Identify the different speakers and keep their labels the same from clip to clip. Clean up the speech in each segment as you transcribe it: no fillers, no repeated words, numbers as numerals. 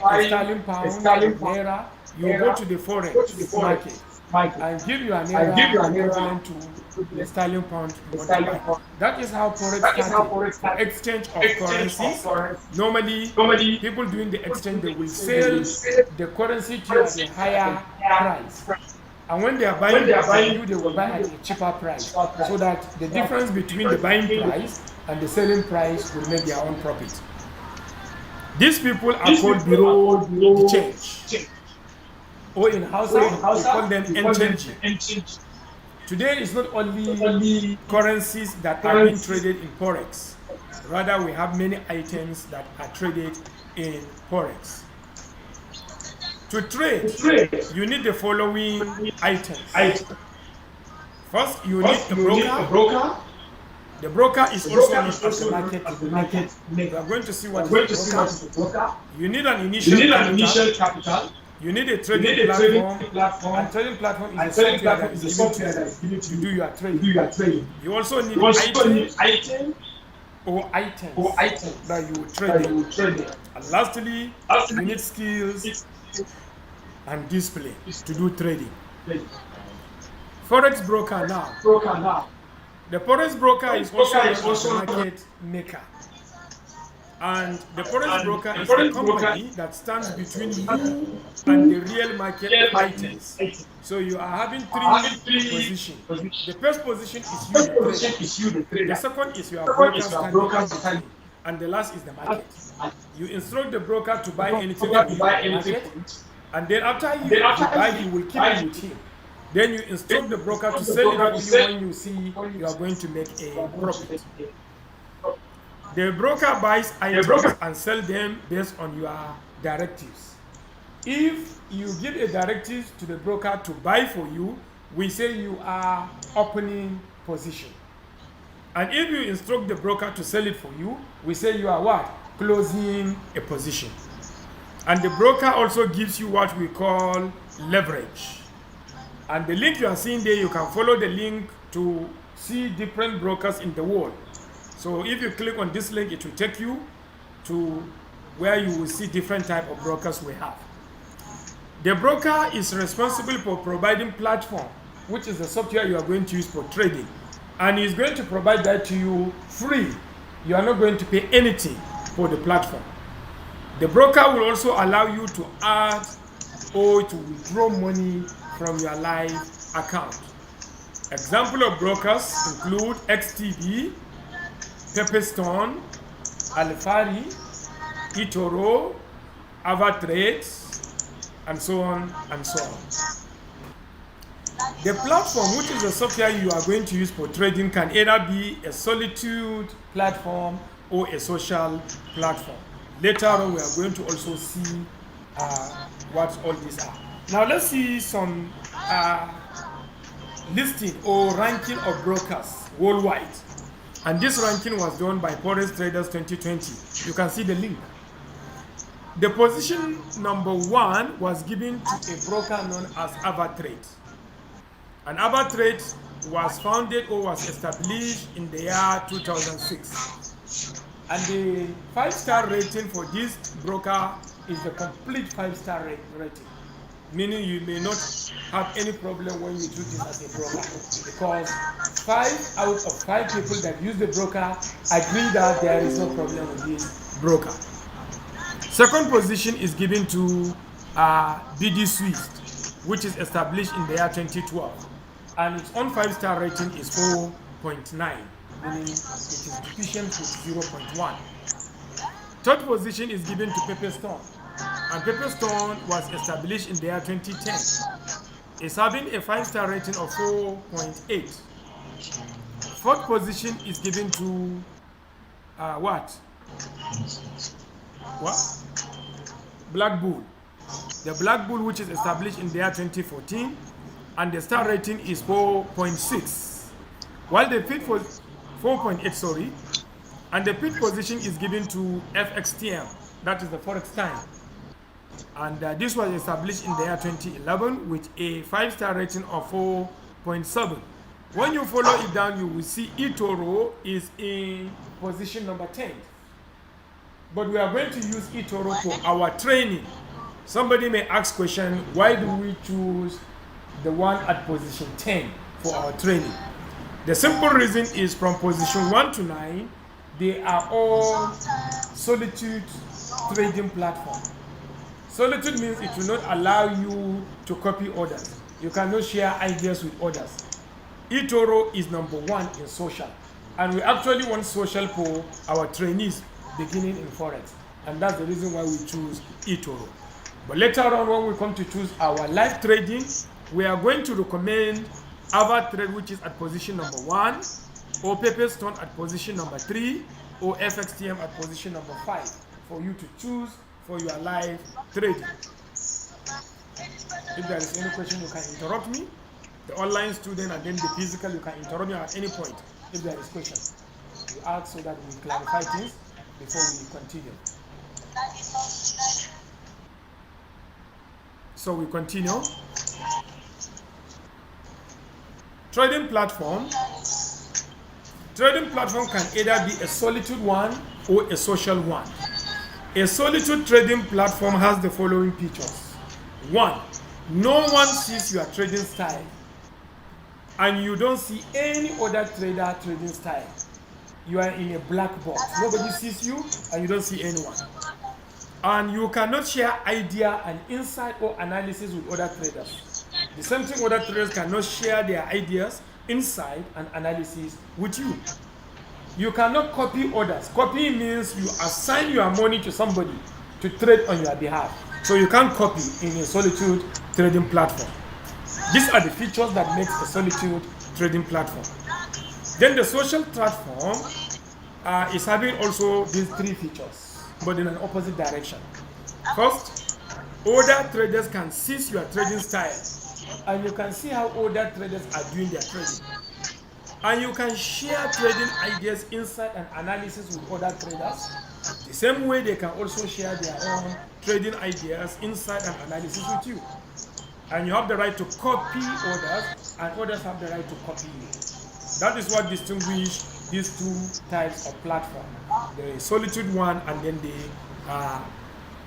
Speaker 1: a sterling pound or naira, you go to the forex market and give your naira equivalent to the sterling pound you want to buy. That is how forex started. For exchange of currencies, normally people doing the exchange, they will sell the currency to you at a higher price. And when they are buying from you, they will buy at a cheaper price, so that the difference between the buying price and the selling price will make their own profit. These people are called bureau de change, or in Hausa, we call them NChange. Today, it's not only currencies that are being traded in forex. Rather, we have many items that are traded in forex. To trade, you need the following items. First, you need a broker. The broker is also known as the market maker. We are going to see what is the broker. You need an initial capital. You need a trading platform. And trading platform is a software that is given to you to do your trading. You also need items that you will trade in. And lastly, you need skills and display to do trading. Forex broker now. The forex broker is also known as the market maker. And the forex broker is a company that stands between you and the real market items. So you are having three positions. The first position is you, the trader. The second is your broker standing, and the last is the market. You instruct the broker to buy anything from you in the market, and then after you buy, you will keep it with him. Then you instruct the broker to sell it for you when you see you are going to make a profit. The broker buys items and sells them based on your directives. If you give a directive to the broker to buy for you, we say you are opening position. And if you instruct the broker to sell it for you, we say you are what? Closing a position. And the broker also gives you what we call leverage. And the link you are seeing there, you can follow the link to see different brokers in the world. So if you click on this link, it will take you to where you will see different type of brokers we have. The broker is responsible for providing platform, which is the software you are going to use for trading. And he's going to provide that to you free. You are not going to pay anything for the platform. The broker will also allow you to add or to withdraw money from your live account. Example of brokers include XTB, Pepperstone, Alfari, eToro, AvaTrades, and so on and so on. The platform, which is the software you are going to use for trading, can either be a solitude platform or a social platform. Later on, we are going to also see what all these are. Now let's see some listing or ranking of brokers worldwide. And this ranking was done by Forex Traders 2020. You can see the link. The position number 1 was given to a broker known as AvaTrades. And AvaTrades was founded or was established in the year 2006. And the 5-star rating for this broker is the complete 5-star rating. Meaning you may not have any problem when you do this as a broker, because 5 out of 5 people that use the broker agree that there is no problem with this broker. Second position is given to BD Swift, which is established in the year 2012, and its own 5-star rating is 4.9, meaning it is deficient with 0.1. Third position is given to Pepperstone. And Pepperstone was established in the year 2010. It's having a 5-star rating of 4.8. Fourth position is given to what? Black Bull. The Black Bull, which is established in the year 2014, and the star rating is 4.6. While the fifth was 4.8, sorry, and the fifth position is given to FXTM, that is the Forex Time. And this was established in the year 2011 with a 5-star rating of 4.7. When you follow it down, you will see eToro is in position number 10. but we are going to use eToro for our training. Somebody may ask question, why do we choose the one at position 10 for our training? The simple reason is from position 1 to 9, they are all solitude trading platform. Solitude means it will not allow you to copy others. You cannot share ideas with others. eToro is number 1 in social. And we actually want social for our trainees beginning in forex. And that's the reason why we choose eToro. But later on, when we come to choose our live trading, we are going to recommend AvaTrade, which is at position number 1, or Pepperstone at position number 3, or FXTM at position number 5 for you to choose for your live trading. If there is any question, you can interrupt me. The online student and then the physical, you can interrupt me at any point if there is question. You ask so that we clarify things before we continue. So we continue. Trading platform. Trading platform can either be a solitude one or a social one. A solitude trading platform has the following features. 1. No one sees your trading style, and you don't see any other trader trading style. You are in a black box. Nobody sees you, and you don't see anyone. And you cannot share idea and insight or analysis with other traders. The same thing, other traders cannot share their ideas, insight, and analysis with you. You cannot copy others. Copy means you assign your money to somebody to trade on your behalf. So you can't copy in a solitude trading platform. These are the features that make a solitude trading platform. Then the social platform is having also these 3 features, but in an opposite direction. First, other traders can see your trading style, and you can see how other traders are doing their trading. And you can share trading ideas, insight, and analysis with other traders. The same way they can also share their own trading ideas, insight, and analysis with you. And you have the right to copy others, and others have the right to copy you. That is what distinguishes these 2 types of platform: the solitude one and then the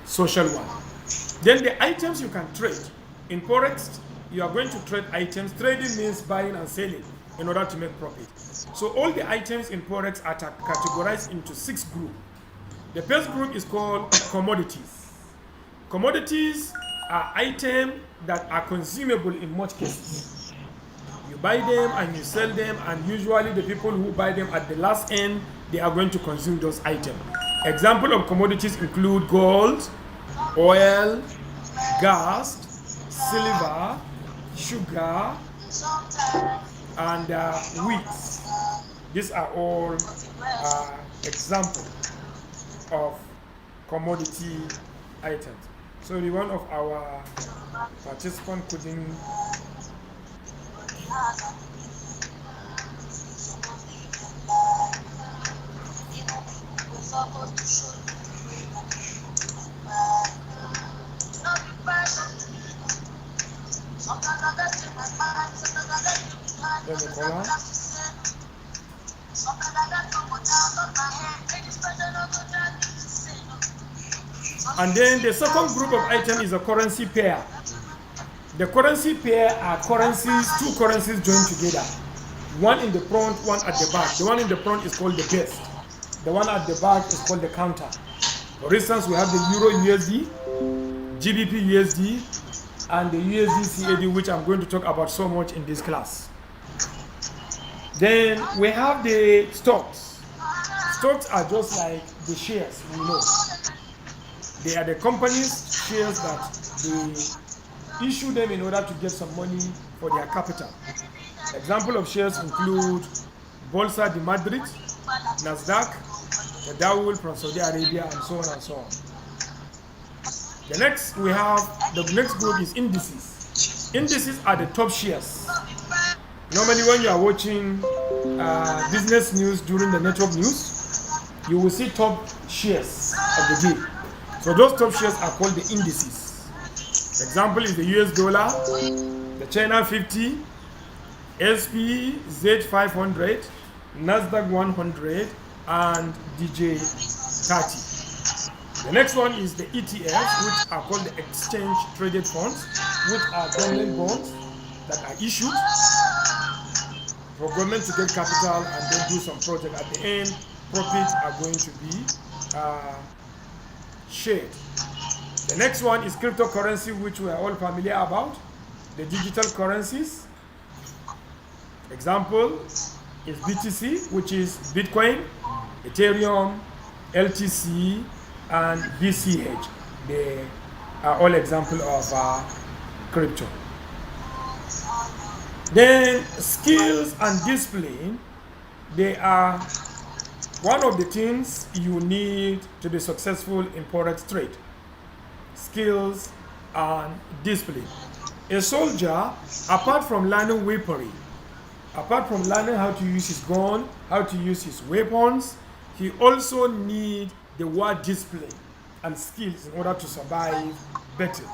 Speaker 1: social one. Then the items you can trade. In forex, you are going to trade items. Trading means buying and selling in order to make profit. So all the items in forex are categorized into 6 groups. The first group is called commodities. Commodities are items that are consumable in most cases. You buy them and you sell them, and usually the people who buy them at the last end, they are going to consume those items. Example of commodities include gold, oil, gas, silver, sugar, and wheat. These are all examples of commodity items. So the one of our participants couldn't. Let me call her. And then the second group of items is a currency pair. The currency pair are currencies, 2 currencies joined together. One in the front, one at the back. The one in the front is called the best. The one at the back is called the counter. For instance, we have the Euro USD, GBP USD, and the USD CAD, which I'm going to talk about so much in this class. Then we have the stocks. Stocks are just like the shares we know. They are the company's shares that they issue them in order to get some money for their capital. Example of shares include Bolsa de Madrid, Nasdaq, the Dow from Saudi Arabia, and so on and so on. The next group is indices. Indices are the top shares. Normally when you are watching business news during the network news, you will see top shares of the day. So those top shares are called the indices. Example is the US dollar, the China 50, SP Z500, Nasdaq 100, and DJ 30. The next one is the ETFs, which are called the exchange traded funds, which are government bonds that are issued for government to get capital and then do some project. At the end, profits are going to be shared. The next one is cryptocurrency, which we are all familiar about, the digital currencies. Example is BTC, which is Bitcoin, Ethereum, LTC, and VCH. They are all examples of crypto. Then skills and discipline, they are one of the things you need to be successful in forex trade. Skills and discipline. A soldier, apart from learning weaponry, apart from learning how to use his gun, how to use his weapons, he also needs the word discipline and skills in order to survive better.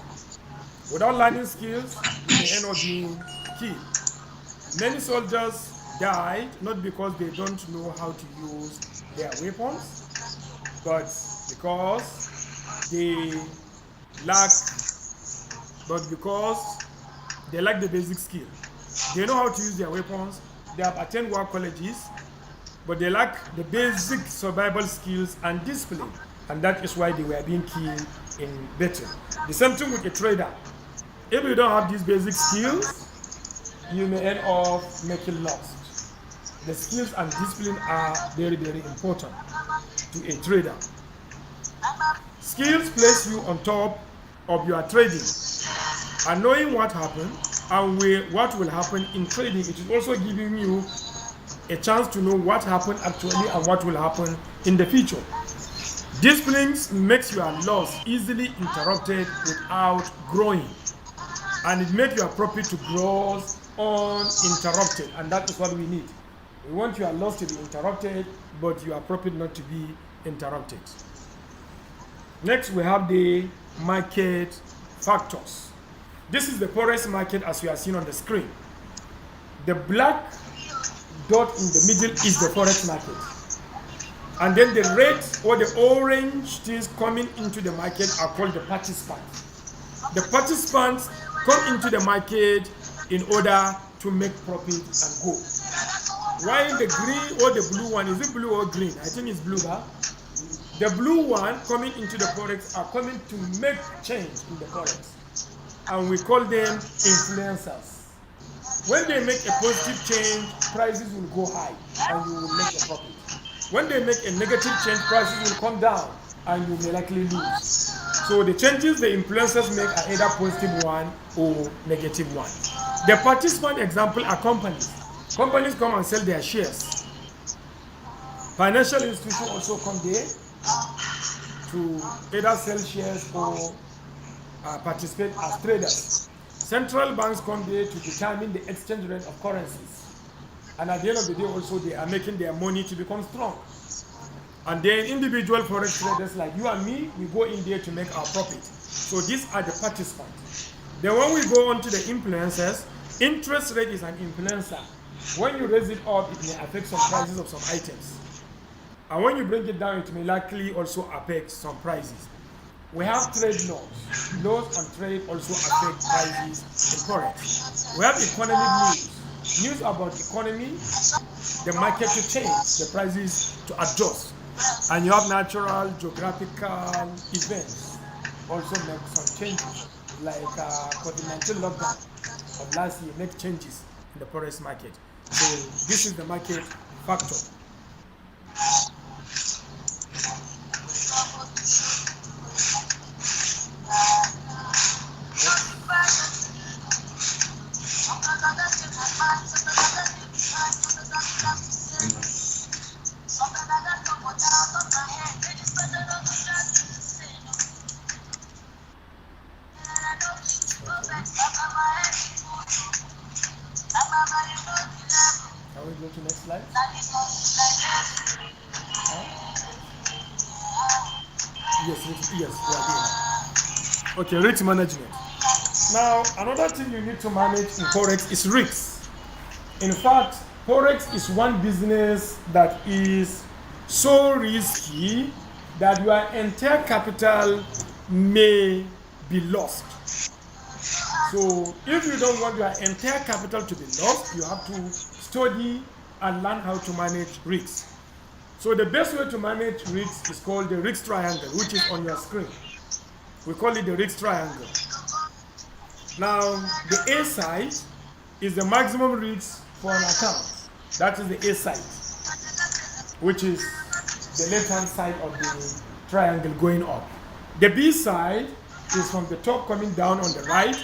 Speaker 1: Without learning skills, you may end up being killed. Many soldiers died not because they don't know how to use their weapons, but because they lack the basic skill. They know how to use their weapons, they have attended war colleges, but they lack the basic survival skills and discipline, and that is why they were being killed in battle. The same thing with a trader. If you don't have these basic skills, you may end up making loss. The skills and discipline are very, very important to a trader. Skills place you on top of your trading, and knowing what happened and what will happen in trading, it is also giving you a chance to know what happened actually and what will happen in the future. Discipline makes your loss easily interrupted without growing, and it makes your profit to grow uninterrupted, and that is what we need. We want your loss to be interrupted, but your profit not to be interrupted. Next, we have the market factors. This is the forex market as you are seeing on the screen. The black dot in the middle is the forex market. And then the red or the orange things coming into the market are called the participants. The participants come into the market in order to make profit and go. While the green or the blue one, is it blue or green? I think it's blue, huh? The blue one coming into the forex are coming to make change in the forex, and we call them influencers. When they make a positive change, prices will go high and you will make a profit. When they make a negative change, prices will come down and you may likely lose. So the changes the influencers make are either positive one or negative one. The participant example are companies. Companies come and sell their shares. Financial institutions also come there to either sell shares or participate as traders. Central banks come there to determine the exchange rate of currencies. And at the end of the day also they are making their money to become strong. And then individual forex traders like you and me, we go in there to make our profit. So these are the participants. Then when we go on to the influencers, interest rate is an influencer. When you raise it up, it may affect some prices of some items. And when you bring it down, it may likely also affect some prices. We have trade laws. Laws on trade also affect prices in forex. We have economic news. News about economy, the market to change, the prices to adjust. And you have natural, geographical events also make some changes, like COVID-19 lockdown of last year make changes in the forex market. So this is the market factor. Can we go to next slide? Yes, we are doing. Okay, risk management. Now, another thing you need to manage in forex is risks. In fact, forex is one business that is so risky that your entire capital may be lost. So if you don't want your entire capital to be lost, you have to study and learn how to manage risks. So the best way to manage risks is called the risk triangle, which is on your screen. We call it the risk triangle. Now, the A side is the maximum risk for an account. That is the A side, which is the left-hand side of the triangle going up. The B side is from the top coming down on the right,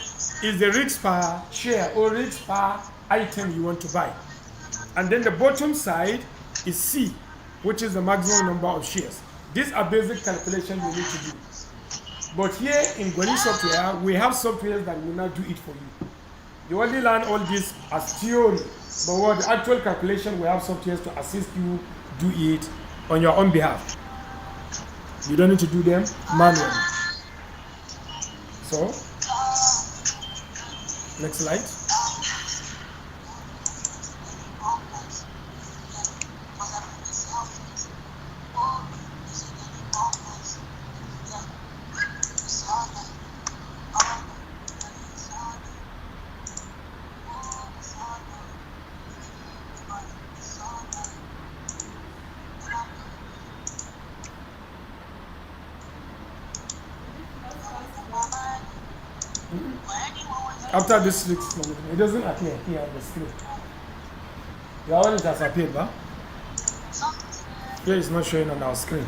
Speaker 1: is the risk per share or risk per item you want to buy. And then the bottom side is C, which is the maximum number of shares. These are basic calculations you need to do. But here in Gwani software, we have software that will not do it for you. You only learn all this as theory, but what the actual calculation, we have software to assist you do it on your own behalf. You don't need to do them manually. So, next slide. After this risk management, it doesn't appear here on the screen. The one it has appeared, but here it's not showing on our screen.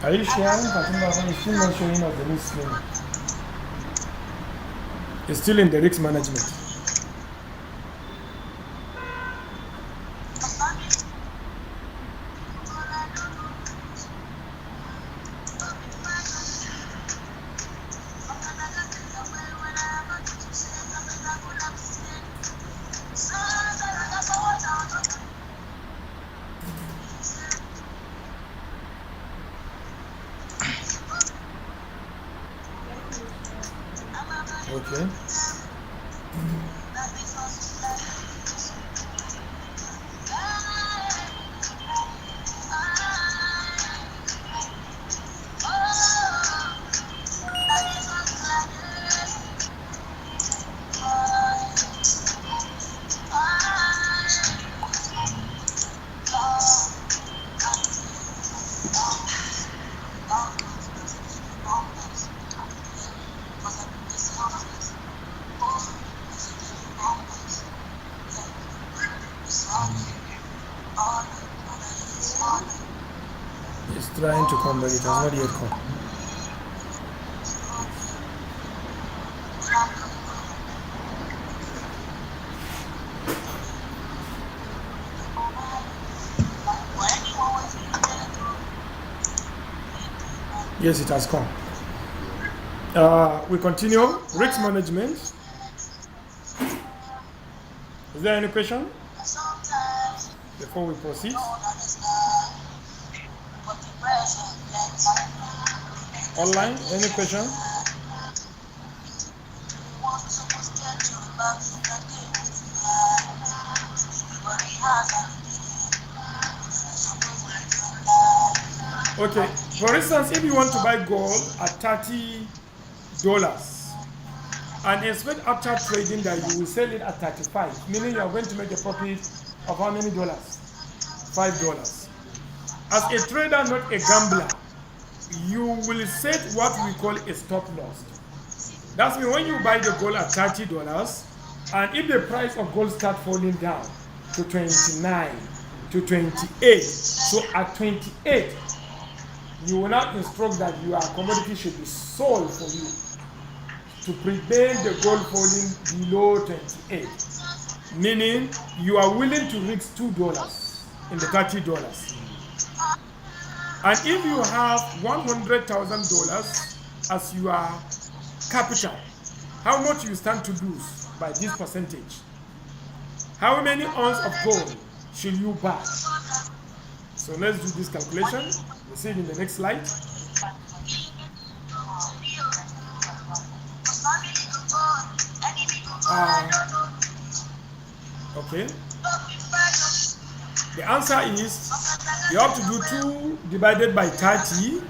Speaker 1: Are you sharing? It's still not showing on the new screen. It's still in the risk management. Okay. It's trying to come, but it has not yet come. Yes, it has come. We continue. Risk management. Is there any question before we proceed? Online, any question? Okay, for instance, if you want to buy gold at $30 and expect after trading that you will sell it at 35, meaning you are going to make a profit of how many dollars? $5. As a trader, not a gambler, you will set what we call a stop loss. That's mean when you buy the gold at $30 and if the price of gold start falling down to 29, to 28, so at 28, you will not instruct that your commodity should be sold for you to prevent the gold falling below 28. Meaning you are willing to risk $2 in the $30. And if you have $100,000 as your capital, how much you stand to lose by this percentage? How many ounces of gold should you buy? So let's do this calculation. We'll see it in the next slide. Okay. The answer is you have to do 2 divided by 30.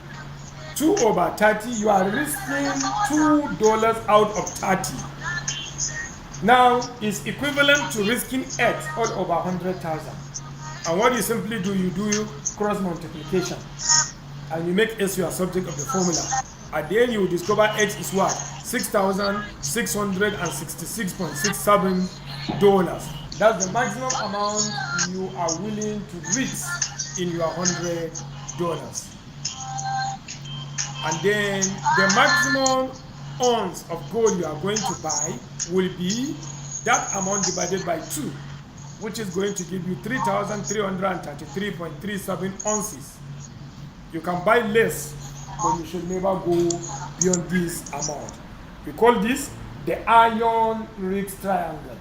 Speaker 1: 2 over 30, you are risking $2 out of 30. Now it's equivalent to risking 8 all over 100,000. And what you simply do, you do cross multiplication and you make S your subject of the formula. At the end, you will discover H is what? $6,666.67. That's the maximum amount you are willing to risk in your $100. And then the maximum ounce of gold you are going to buy will be that amount divided by 2, which is going to give you 3,333.37 ounces. You can buy less, but you should never go beyond this amount. We call this the iron risk triangle,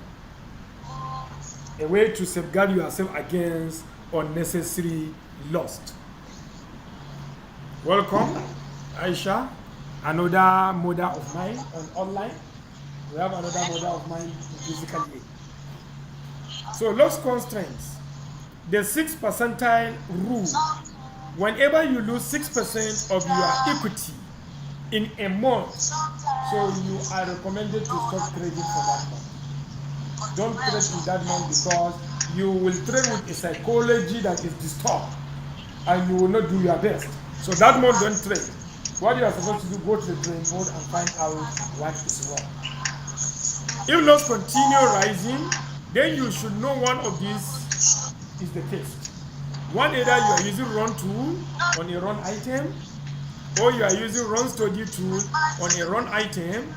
Speaker 1: a way to safeguard yourself against unnecessary loss. Welcome, Aisha, another model of mine on online. We have another model of mine physically. So loss constraints, the 6 percentile rule. Whenever you lose 6% of your equity in a month, so you are recommended to stop trading for that month. Don't trade in that month because you will trade with a psychology that is disturbed and you will not do your best. So that month, don't trade. What you are supposed to do, go to the drawing board and find out what is wrong. If loss continue rising, then you should know one of these is the case. One, either you are using run tool on a run item, or you are using run study tool on a run item,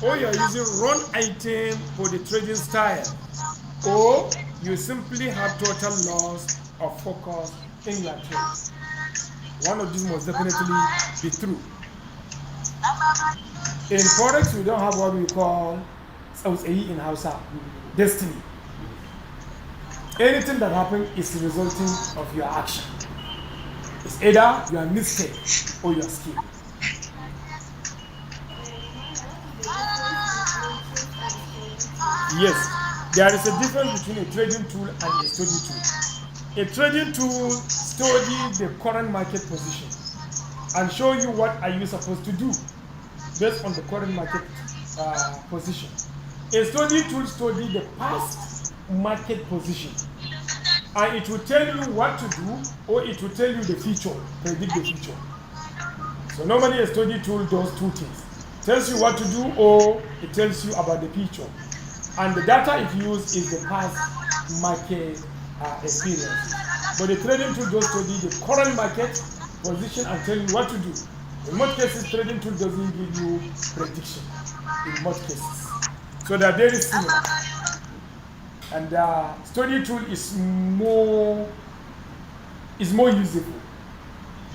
Speaker 1: or you are using run item for the trading style, or you simply have total loss of focus in your trade. One of these must definitely be true. In forex, we don't have what we call in Hausa, destiny. Anything that happens is resulting of your action. It's either your mistake or your skill. Yes, there is a difference between a trading tool and a study tool. A trading tool studies the current market position and show you what are you supposed to do based on the current market position. A study tool studies the past market position and it will tell you what to do or it will tell you the future, predict the future. So normally a study tool does 2 things. It tells you what to do or it tells you about the future. And the data it uses is the past market experience. But the trading tool does study the current market position and tell you what to do. In most cases, trading tool doesn't give you prediction. In most cases. So they are very similar. And study tool is more useful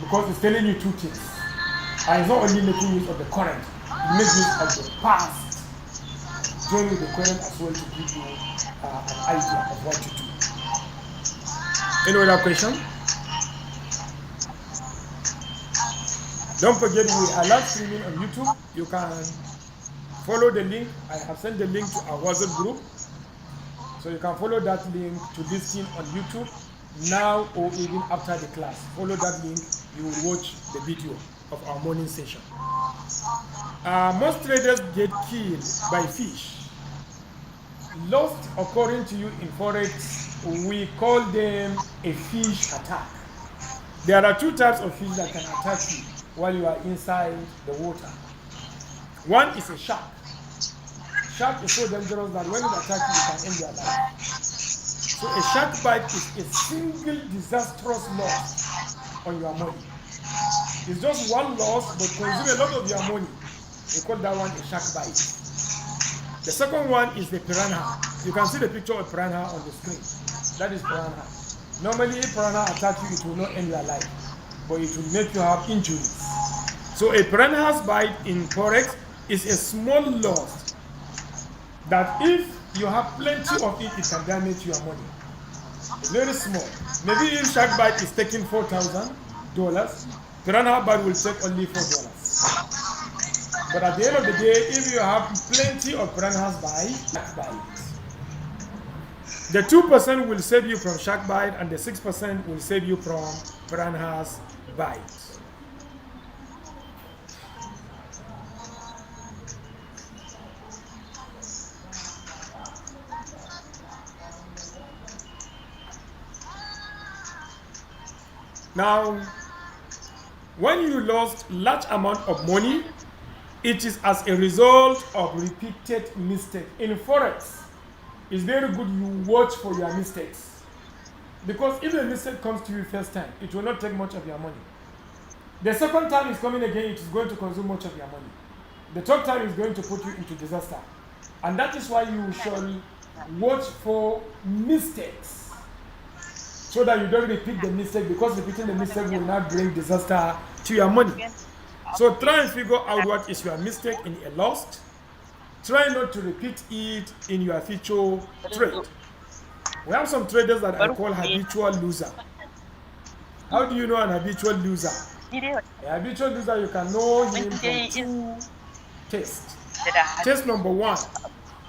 Speaker 1: because it's telling you 2 things. And it's not only making use of the current, it makes use of the past. Join with the current as well to give you an idea of what to do. Any other question? Don't forget we are live streaming on YouTube. You can follow the link. I have sent the link to our WhatsApp group. So you can follow that link to listen on YouTube now or even after the class. Follow that link. you will watch the video of our morning session. Most traders get killed by fish. Lost, according to you in forex, we call them a fish attack. There are two types of fish that can attack you while you are inside the water. One is a shark. Shark is so dangerous that when it attacks you, you can end your life. So a shark bite is a single disastrous loss on your money. It's just one loss, but consume a lot of your money. We call that one a shark bite. The second one is the piranha. You can see the picture of piranha on the screen. That is piranha. Normally, if piranha attacks you, it will not end your life, but it will make you have injuries. So a piranha's bite in forex is a small loss that if you have plenty of it, it can damage your money. It's very small. Maybe if shark bite is taking $4,000, piranha bite will take only $4. But at the end of the day, if you have plenty of piranha's bite, the 2% will save you from shark bite and the 6% will save you from piranha's bite. Now, when you lost large amount of money, it is as a result of repeated mistakes. In forex, it's very good you watch for your mistakes. Because if a mistake comes to you first time, it will not take much of your money. The second time it's coming again, it is going to consume much of your money. The third time is going to put you into disaster. And that is why you should watch for mistakes, so that you don't repeat the mistake, because repeating the mistake will not bring disaster to your money. So try and figure out what is your mistake in a loss. Try not to repeat it in your future trade. We have some traders that I call habitual loser. How do you know an habitual loser? A habitual loser, you can know him from two tests. Test number one,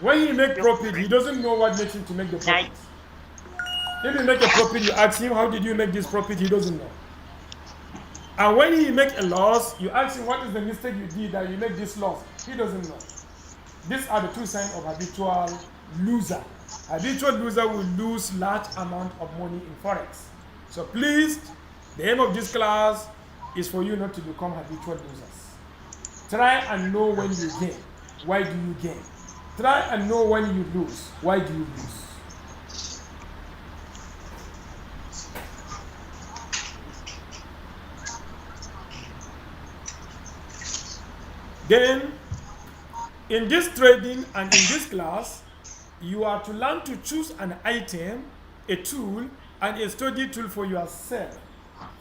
Speaker 1: when he makes profit, he doesn't know what makes him to make the profit. If you make a profit, you ask him, how did you make this profit? He doesn't know. And when he makes a loss, you ask him, what is the mistake you did that you make this loss? He doesn't know. These are the two signs of habitual loser. Habitual loser will lose large amount of money in forex. So please, the aim of this class is for you not to become habitual losers. Try and know when you gain. Why do you gain? Try and know when you lose. Why do you lose? Then, in this trading and in this class, you are to learn to choose an item, a tool, and a study tool for yourself.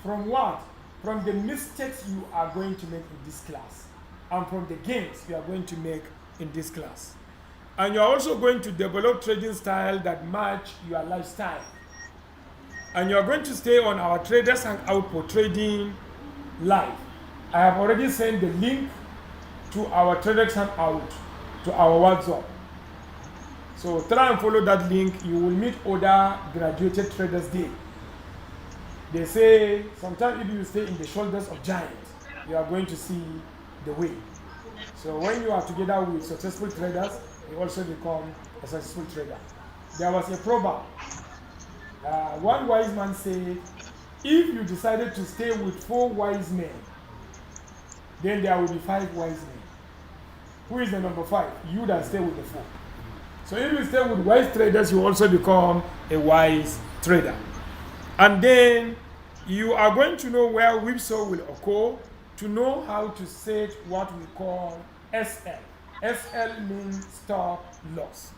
Speaker 1: From what? From the mistakes you are going to make in this class, and from the gains you are going to make in this class. And you are also going to develop trading style that match your lifestyle. And you are going to stay on our Traders Hangout for Trading Live. I have already sent the link to our Traders Hangout, to our WhatsApp. So try and follow that link. You will meet other graduated traders there. They say sometimes if you stay in the shoulders of giants, you are going to see the way. So when you are together with successful traders, you also become a successful trader. There was a proverb. One wise man said, if you decided to stay with 4 wise men, then there will be 5 wise men. Who is the number 5? You that stay with the 4. So if you stay with wise traders, you also become a wise trader. And then you are going to know where whipsaw will occur, to know how to set what we call SL. SL means stop loss.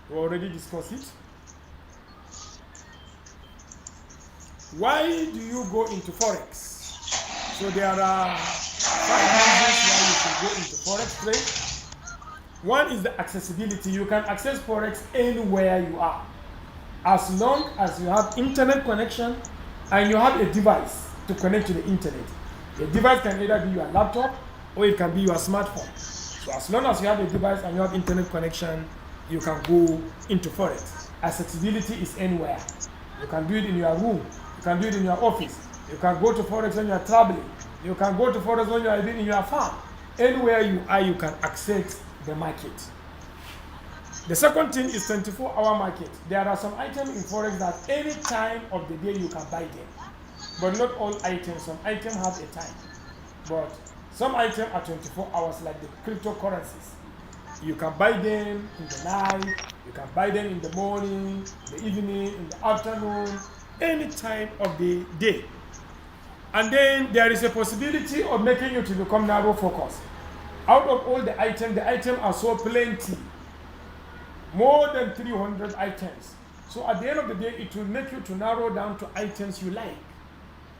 Speaker 1: We already discussed it. Why do you go into forex? So there are 5 reasons why you should go into forex trade. One is the accessibility. You can access forex anywhere you are, as long as you have internet connection and you have a device to connect to the internet. The device can either be your laptop or it can be your smartphone. So as long as you have a device and you have internet connection, you can go into forex. Accessibility is anywhere. You can do it in your room. You can do it in your office. You can go to forex when you are traveling. You can go to forex when you are in your farm. Anywhere you are, you can access the market. The second thing is 24-hour market. There are some items in forex that any time of the day you can buy them. But not all items. Some items have a time. But some items are 24 hours, like the cryptocurrencies. You can buy them in the night, you can buy them in the morning, the evening, in the afternoon, any time of the day. And then there is a possibility of making you to become narrow focus. Out of all the items are so plenty. More than 300 items. So at the end of the day, it will make you to narrow down to items you like.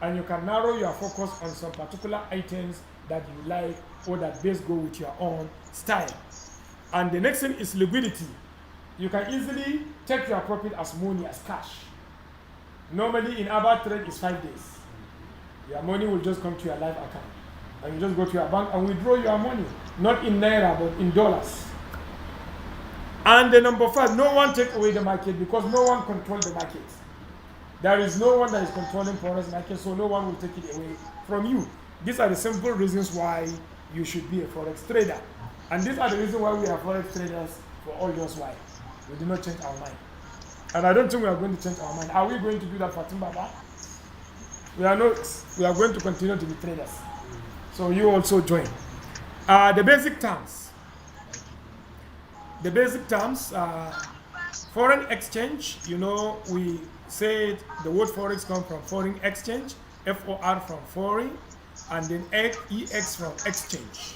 Speaker 1: And you can narrow your focus on some particular items that you like or that best go with your own style. And the next thing is liquidity. You can easily take your profit as money, as cash. Normally in our trade is 5 days. Your money will just come to your live account. And you just go to your bank and withdraw your money. Not in naira, but in dollars. And the number 5, no one take away the market because no one controls the market. There is no one that is controlling forex market, so no one will take it away from you. These are the simple reasons why you should be a forex trader. And these are the reasons why we are forex traders for all those why. We do not change our mind. And I don't think we are going to change our mind. Are we going to do that for Timbaba? We are not. We are going to continue to be traders. So you also join. The basic terms. The basic terms are foreign exchange. You know, we said the word forex comes from foreign exchange, FOR from foreign, and then EX from exchange.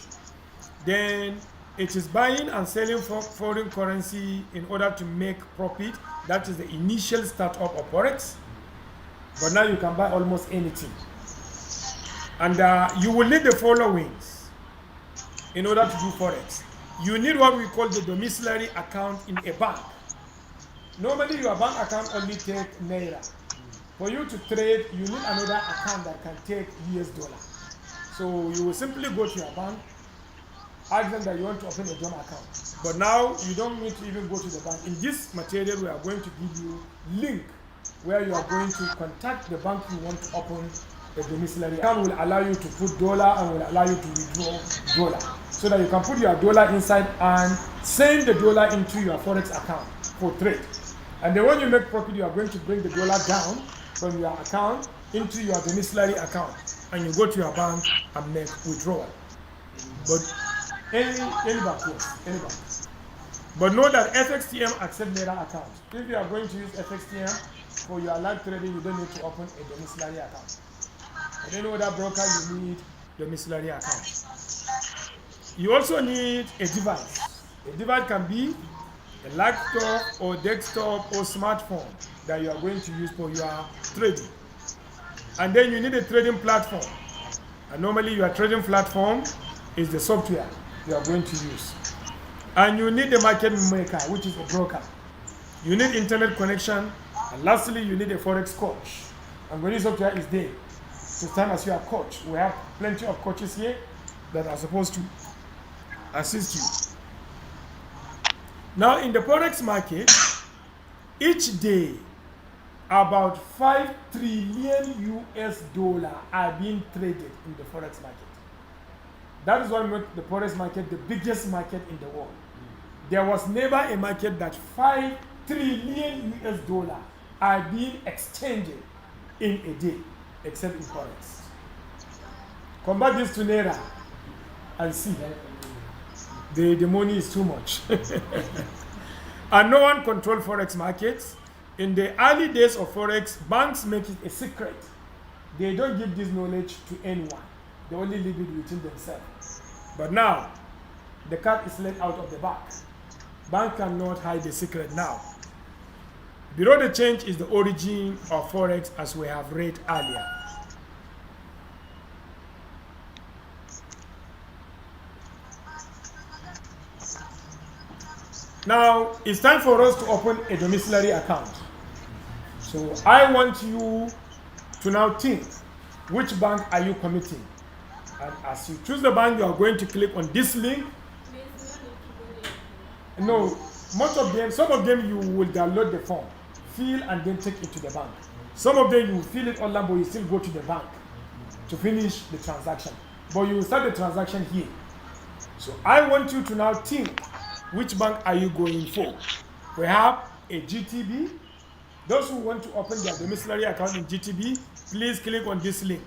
Speaker 1: Then it is buying and selling foreign currency in order to make profit. That is the initial startup of forex. But now you can buy almost anything. And you will need the followings in order to do forex. You need what we call the domiciliary account in a bank. Normally your bank account only takes naira. For you to trade, you need another account that can take US dollar. So you will simply go to your bank, ask them that you want to open a drum account. But now you don't need to even go to the bank. In this material, we are going to give you link where you are going to contact the bank you want to open a domiciliary account. Will allow you to put dollar and will allow you to withdraw dollar. So that you can put your dollar inside and send the dollar into your forex account for trade. And then when you make profit, you are going to bring the dollar down from your account into your domiciliary account. And you go to your bank and make withdrawal. But any bank, yes, any bank. But know that FXTM accepts naira account. If you are going to use FXTM for your live trading, you don't need to open a domiciliary account. And any other broker, you need domiciliary account. You also need a device. A device can be a laptop or desktop or smartphone that you are going to use for your trading. And then you need a trading platform. And normally your trading platform is the software you are going to use. And you need a market maker, which is a broker. You need internet connection. And lastly, you need a forex coach. And Gwani software is there to stand as your coach. We have plenty of coaches here that are supposed to assist you. Now in the forex market, each day about 5 trillion US dollar are being traded in the forex market. That is what makes the forex market the biggest market in the world. There was never a market that 5 trillion US dollar are being exchanged in a day, except in forex. Convert this to naira and see. The money is too much. And no one controls forex markets. In the early days of forex, banks make it a secret. They don't give this knowledge to anyone. They only leave it within themselves. But now, the cat is let out of the bag. Bank cannot hide the secret now. Below the change is the origin of forex, as we have read earlier. Now, it's time for us to open a domiciliary account. So I want you to now think, which bank are you committing? And as you choose the bank, you are going to click on this link. No, most of them, some of them you will download the form, fill and then take it to the bank. Some of them you fill it online, but you still go to the bank to finish the transaction. But you will start the transaction here. So I want you to now think, which bank are you going for? We have a GTB. Those who want to open their domiciliary account in GTB, please click on this link.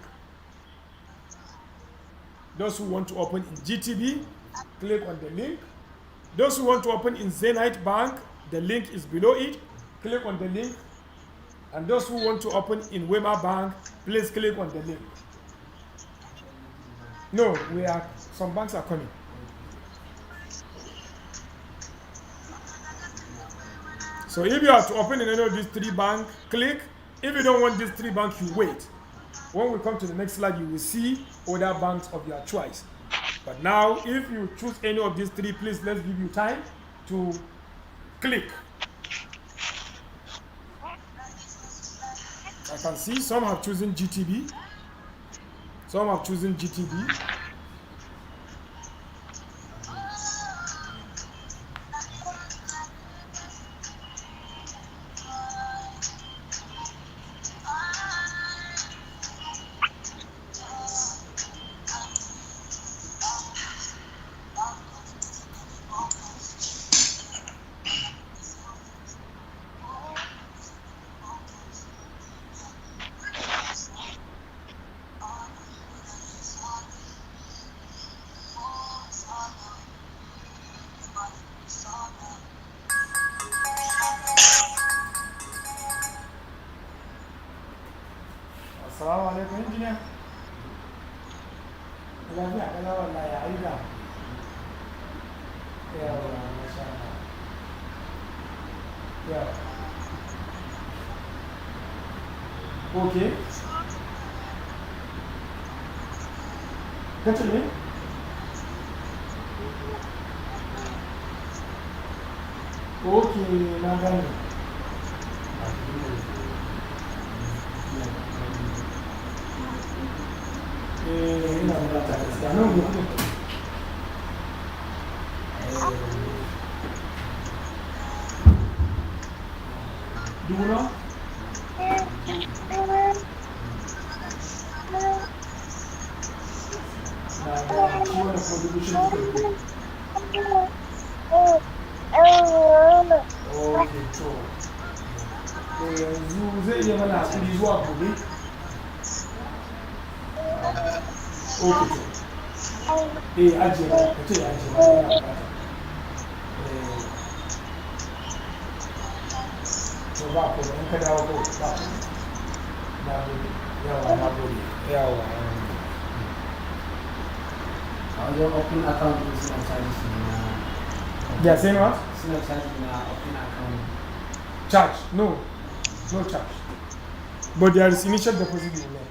Speaker 1: Those who want to open in GTB, click on the link. Those who want to open in Zenith Bank, the link is below it. Click on the link. And those who want to open in Wema Bank, please click on the link. No, some banks are coming. So if you are to open in any of these 3 banks, click. If you don't want these 3 banks, you wait. When we come to the next slide, you will see other banks of your choice. But now, if you choose any of these 3, please, let's give you time to click. I can see some have chosen GTB. Some have chosen GTB. Assalamu alaikum, engineer. Okay. Continue. Okay, now do you know? Okay, so zai iya mana hakuri zuwa gobe. Okay, to ajiye ba, ka ce ajiye ba, yana bukata. To ba ko in ka dawo ko ba. Na gode. Na gode.
Speaker 2: Your open account is not charged.
Speaker 1: They are saying what?
Speaker 2: It's not charged in our open account.
Speaker 1: Charge? No charge. But there is initial deposit in there.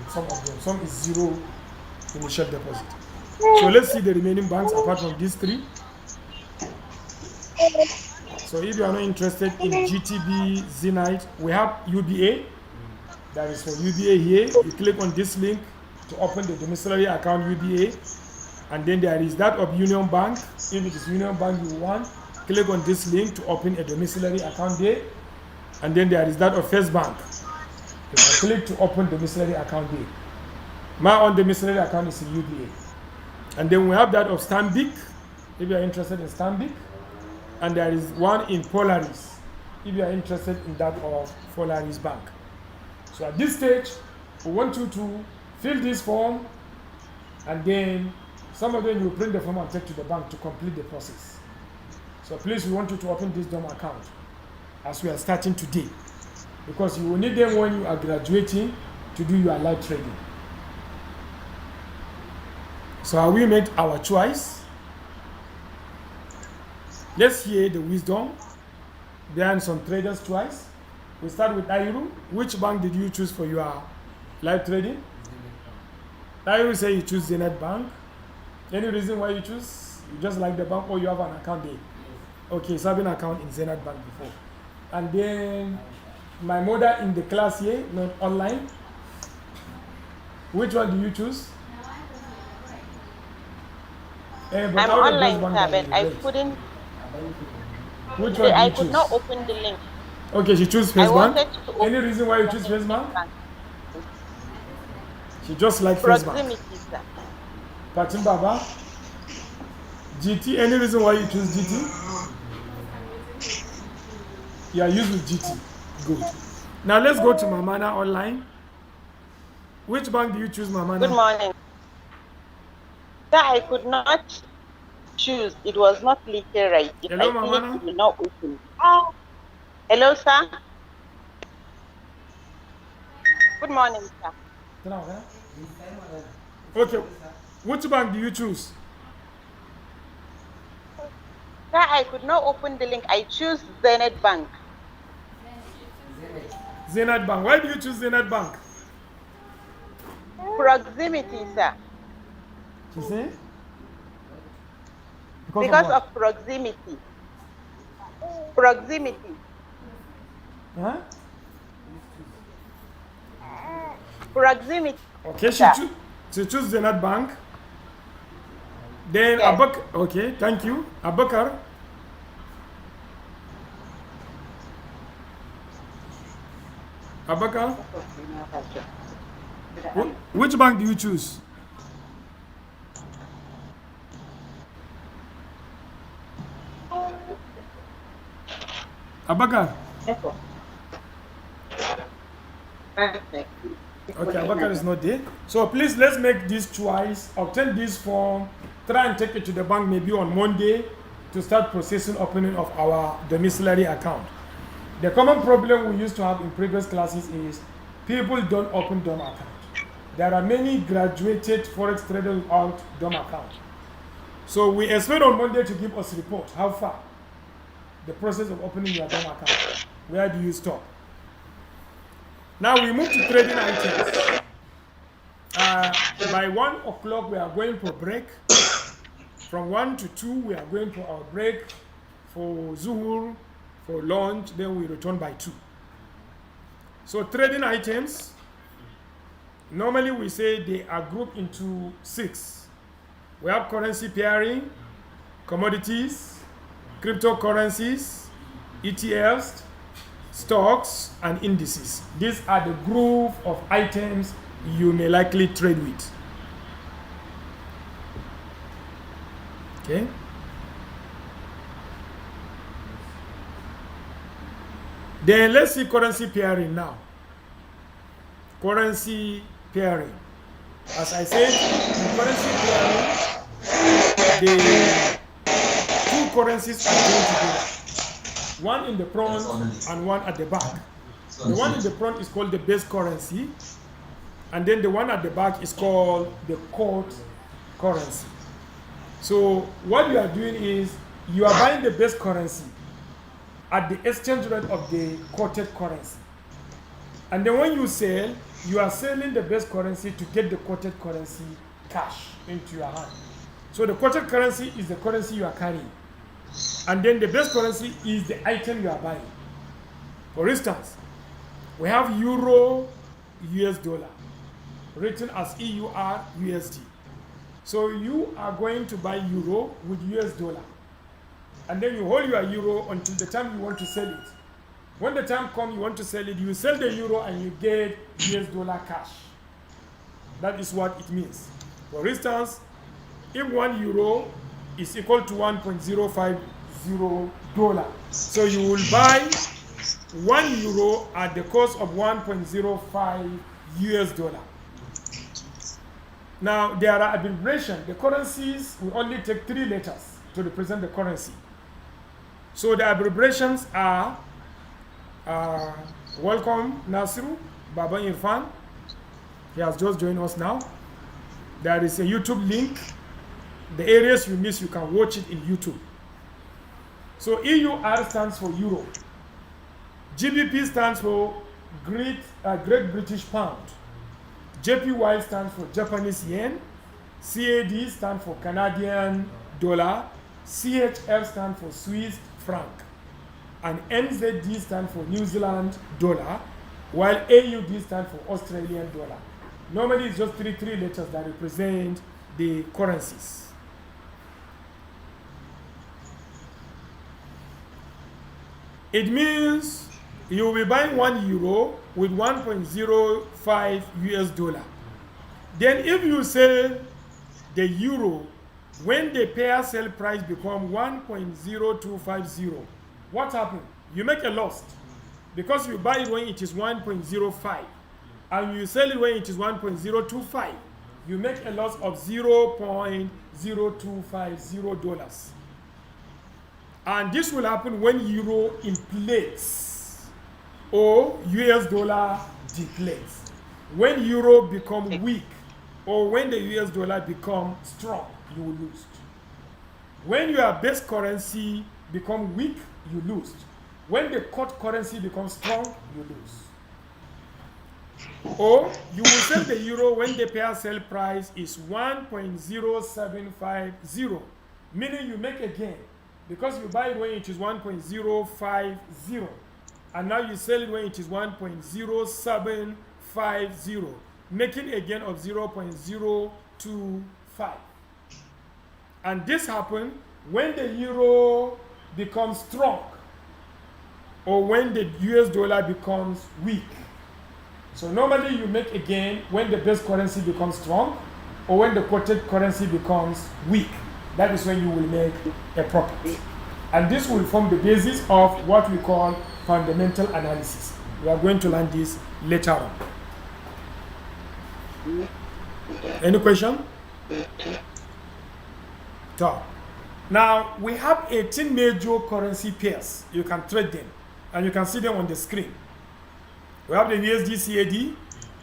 Speaker 1: Some of them, some is 0 initial deposit. So let's see the remaining banks apart from these 3. So if you are not interested in GTB, Zenith, we have UBA. That is for UBA here. You click on this link to open the domiciliary account UBA. And then there is that of Union Bank. If it is Union Bank you want, click on this link to open a domiciliary account there. And then there is that of First Bank. You can click to open domiciliary account there. My own domiciliary account is in UBA. And then we have that of Stanbic, if you are interested in Stanbic. And there is one in Polaris, if you are interested in that of Polaris Bank. So at this stage, we want you to fill this form, and then some of them you print the form and take to the bank to complete the process. So please, we want you to open this DOM account as we are starting today, because you will need them when you are graduating to do your live trading. So have we made our choice? Let's hear the wisdom behind some traders' choice. We start with Dairu. Which bank did you choose for your live trading? Dairu say you choose Zenith Bank. Any reason why you choose? You just like the bank, or you have an account there? Okay, so I have an account in Zenith Bank before. And then my mother in the class here, not online. Which one do you choose?
Speaker 3: I'm online, sir, but I couldn't.
Speaker 1: Which one
Speaker 3: I
Speaker 1: do you
Speaker 3: could
Speaker 1: choose?
Speaker 3: not open the link.
Speaker 1: Okay, she chose
Speaker 3: I
Speaker 1: First Bank.
Speaker 3: wanted to
Speaker 1: Any reason why you choose First Bank? She just like First Bank.
Speaker 3: proximity, sir.
Speaker 1: Patin Baba. GT, any reason why you choose GT? You are used with GT. Good. Now let's go to Mamana online. Which bank do you choose, Mamana?
Speaker 3: Good morning. Sir, I could not choose. It was not leaking right. If
Speaker 1: Hello,
Speaker 3: I click,
Speaker 1: Mamana.
Speaker 3: it will not open. Hello, sir. Good morning, sir.
Speaker 1: Okay. Which bank do you choose?
Speaker 3: Sir, I could not open the link. I choose Zenith Bank.
Speaker 1: Zenith Bank. Why do you choose Zenith Bank?
Speaker 3: Proximity, sir.
Speaker 1: You see?
Speaker 3: Because of proximity. Proximity.
Speaker 1: Huh?
Speaker 3: Proximity.
Speaker 1: Okay, she choose Zenith Bank. Then
Speaker 3: Yes.
Speaker 1: Okay, thank you. Abakar. Abakar. Which bank do you choose? Abakar. Okay, Abakar is not there. So please, let's make this choice. Obtain this form. Try and take it to the bank maybe on Monday to start processing opening of our domiciliary account. The common problem we used to have in previous classes is people don't open DOM account. There are many graduated forex traders without DOM account. So we expect on Monday to give us report how far the process of opening your DOM account. Where do you stop? Now we move to trading items. By 1 o'clock we are going for break. From 1 to 2 we are going for our break for Zuhur, for lunch, then we return by 2. So trading items, normally we say they are grouped into 6. We have currency pairing, commodities, cryptocurrencies, ETFs, stocks, and indices. These are the group of items you may likely trade with. Okay. Then let's see currency pairing now. Currency pairing. As I said, in currency pairing, the two currencies are joined together. One in the front and one at the back. The one in the front is called the base currency, and then the one at the back is called the quote currency. So what you are doing is you are buying the base currency at the exchange rate of the quoted currency. And then when you sell, you are selling the base currency to get the quoted currency cash into your hand. So the quoted currency is the currency you are carrying. And then the base currency is the item you are buying. For instance, we have Euro, US dollar, written as EUR, USD. So you are going to buy Euro with US dollar. And then you hold your Euro until the time you want to sell it. When the time comes you want to sell it, you sell the Euro and you get US dollar cash. That is what it means. For instance, if 1 euro is equal to $1.050, so you will buy 1 euro at the cost of 1.05 US dollar. Now there are abbreviations. The currencies will only take 3 letters to represent the currency. So the abbreviations are welcome Nasiru, Baba Irfan. He has just joined us now. There is a YouTube link. The areas you miss, you can watch it in YouTube. So EUR stands for Euro. GBP stands for Great British Pound. JPY stands for Japanese Yen. CAD stands for Canadian Dollar. CHF stands for Swiss Franc. And NZD stands for New Zealand Dollar, while AUD stands for Australian Dollar. Normally it's just three letters that represent the currencies. It means You will be buying 1 euro with 1.05 US dollar. Then if you sell the euro when the pair sell price become 1.0250, what happened? You make a loss because you buy it when it is 1.05 and you sell it when it is 1.025. You make a loss of $0.0250. And this will happen when euro inflates or US dollar deflates. When euro become weak or when the US dollar become strong, you will lose. When your base currency become weak, you lose. When the cut currency becomes strong, you lose. Or you will sell the euro when the pair sell price is 1.0750, meaning you make a gain because you buy it when it is 1.050 and now you sell it when it is 1.0750, making a gain of 0.025. And this happens when the euro becomes strong or when the US dollar becomes weak. So normally you make a gain when the base currency becomes strong or when the quoted currency becomes weak. That is when you will make a profit. And this will form the basis of what we call fundamental analysis. We are going to learn this later on. Any question? So, now we have 18 major currency pairs. You can trade them and you can see them on the screen. We have the USD CAD,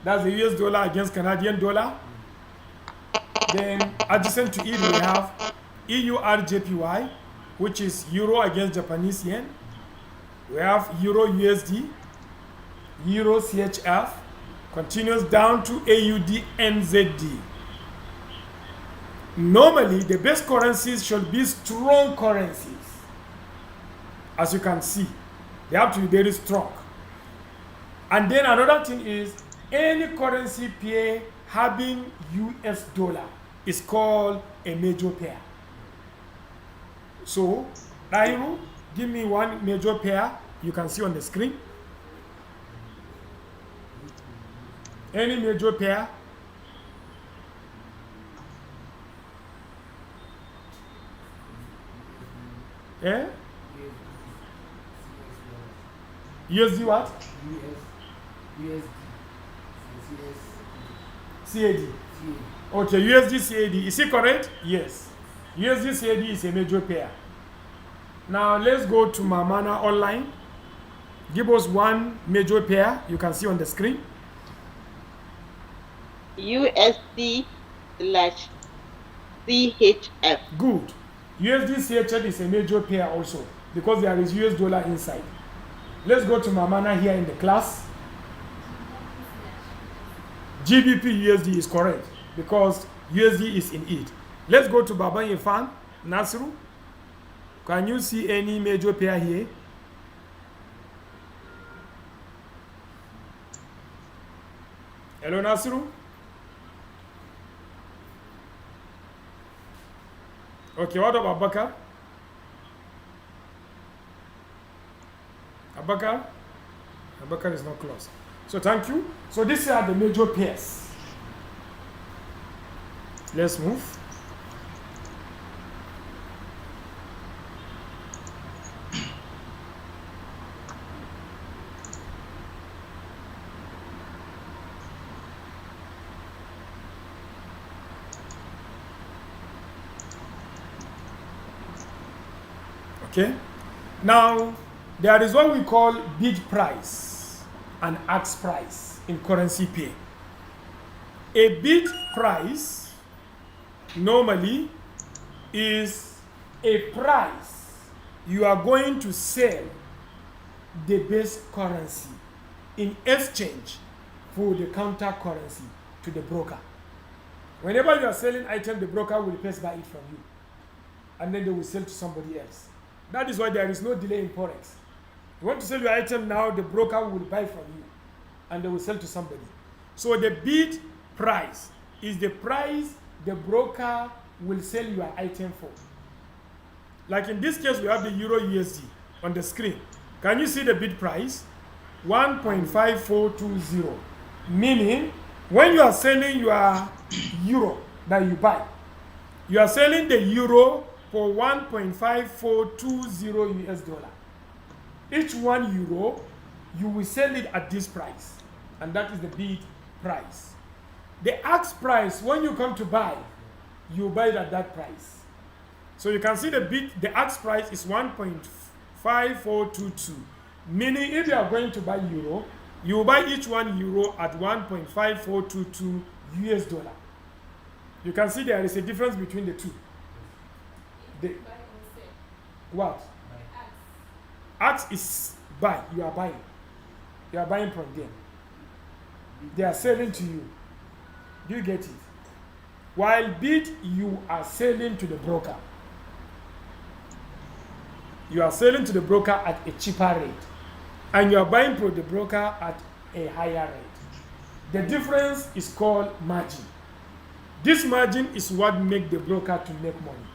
Speaker 1: that's the US dollar against Canadian dollar. Then adjacent to it we have EURJPY, which is Euro against Japanese yen. We have Euro USD, Euro CHF, continues down to AUD NZD. Normally, the base currencies should be strong currencies. As you can see, they have to be very strong. And then another thing is, any currency pair having US dollar is called a major pair. So, Nairo, give me one major pair you can see on the screen. Any major pair. Eh? USD what? CAD. Okay, USD CAD. Is it correct? Yes. USD CAD is a major pair. Now let's go to Mamana online. Give us one major pair you can see on the screen.
Speaker 3: USD/CHF.
Speaker 1: Good. USD CHF is a major pair also because there is US dollar inside. Let's go to Mamana here in the class. GBP USD is correct because USD is in it. Let's go to Baba Yefan Nasiru. Can you see any major pair here? Hello Nasiru. Okay, what about Abakar? Abakar is not close. So thank you. So these are the major pairs. Let's move. Okay. Now, there is what we call bid price and ask price in currency pair. A bid price normally is a price you are going to sell the base currency in exchange for the counter currency to the broker. Whenever you are selling item, the broker will first buy it from you and then they will sell to somebody else. That is why there is no delay in forex. You want to sell your item now, the broker will buy from you and they will sell to somebody. So the bid price is the price the broker will sell your item for. Like in this case, we have the Euro USD on the screen. Can you see the bid price? 1.5420. Meaning, when you are selling your euro that you buy, you are selling the euro for 1.5420 US dollar. Each 1 euro, you will sell it at this price, and that is the bid price. The ask price, when you come to buy, you buy it at that price. So you can see the ask price is 1.5422. Meaning, if you are going to buy euro, you will buy each 1 euro at 1.5422 US dollar. You can see there is a difference between the two. What? Ask is buy. You are buying. You are buying from them. They are selling to you. Do you get it? While bid, you are selling to the broker. You are selling to the broker at a cheaper rate. And you are buying from the broker at a higher rate. The difference is called margin. This margin is what makes the broker to make money.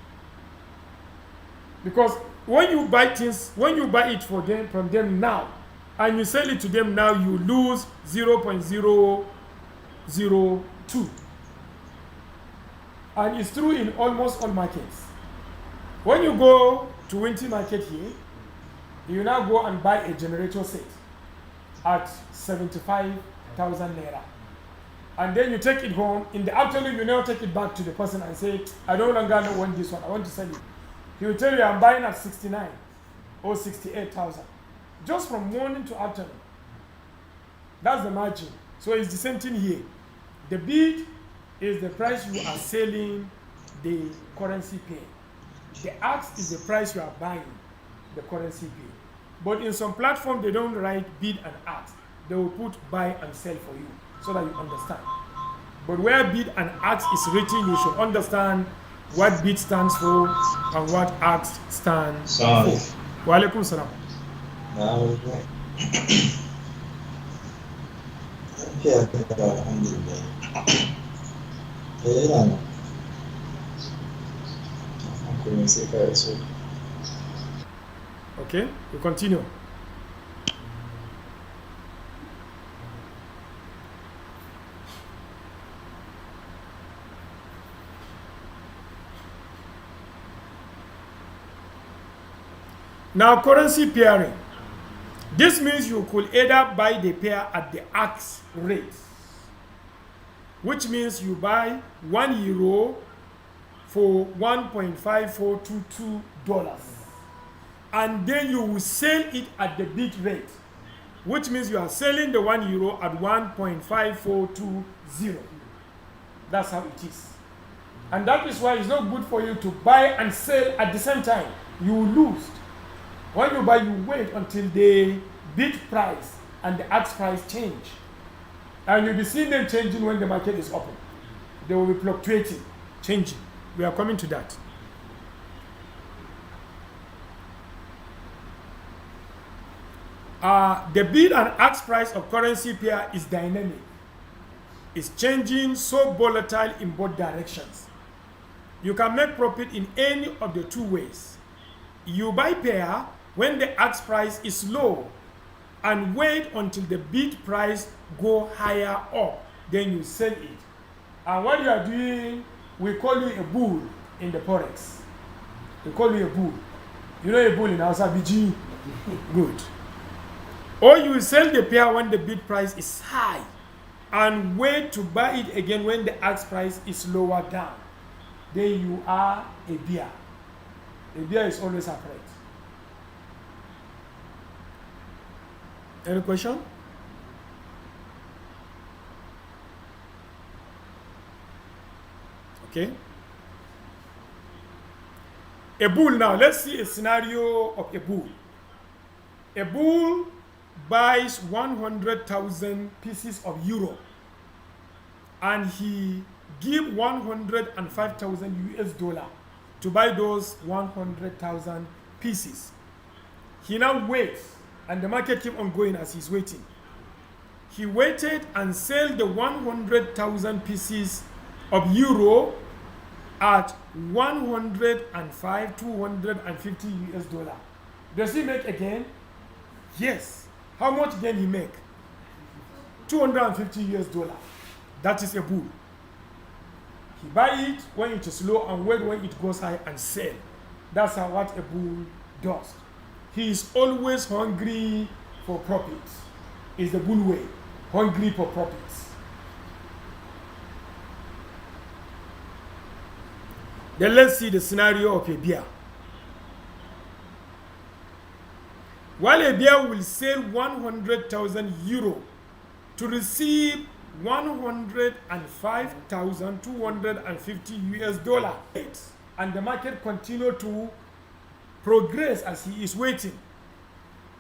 Speaker 1: Because when you buy things, when you buy it from them now, and you sell it to them now, you lose 0.002. And it's true in almost all markets. When you go to Winty Market here, you now go and buy a generator set at 75,000 naira. And then you take it home. In the afternoon, you now take it back to the person and say, I no longer want this one. I want to sell it. He will tell you, I'm buying at 69 or 68,000. Just from morning to afternoon. That's the margin. So it's the same thing here. The bid is the price you are selling the currency pair. The ask is the price you are buying the currency pair. But in some platform, they don't write bid and ask. They will put buy and sell for you so that you understand. But where bid and ask is written, you should understand what bid stands for and what ask stands for. Wa alaikum salam. Okay, we continue. Now, currency pairing. This means you could either buy the pair at the ask rate, which means you buy 1 euro for $1.5422, and then you will sell it at the bid rate, which means you are selling the 1 euro at 1.5420. That's how it is. And that is why it's not good for you to buy and sell at the same time. You will lose. When you buy, you wait until the bid price and the ask price change. And you'll be seeing them changing when the market is open. They will be fluctuating, changing. We are coming to that. The bid and ask price of currency pair is dynamic. It's changing, so volatile in both directions. You can make profit in any of the two ways. You buy pair when the ask price is low and wait until the bid price go higher up, then you sell it. And what you are doing, we call you a bull in the forex. We call you a bull. You know a bull in Hausa, BG? Good. Or you will sell the pair when the bid price is high and wait to buy it again when the ask price is lower down. Then you are a bear. A bear is always upright. Any question? Okay. A bull now. Let's see a scenario of a bull. A bull buys 100,000 pieces of euro and he give 105,000 US dollar to buy those 100,000 pieces. He now waits and the market keep on going as he's waiting. He waited and sell the 100,000 pieces of euro at 105, 250 US dollar. Does he make again? Yes. How much gain he make? 250 US dollar. That is a bull. He buy it when it is low and wait when it goes high and sell. That's how what a bull does. He is always hungry for profits. Is the bull way. Hungry for profits. Then let's see the scenario of a bear. While a bear will sell 100,000 euro to receive 105,250 US dollar, and the market continue to progress as he is waiting.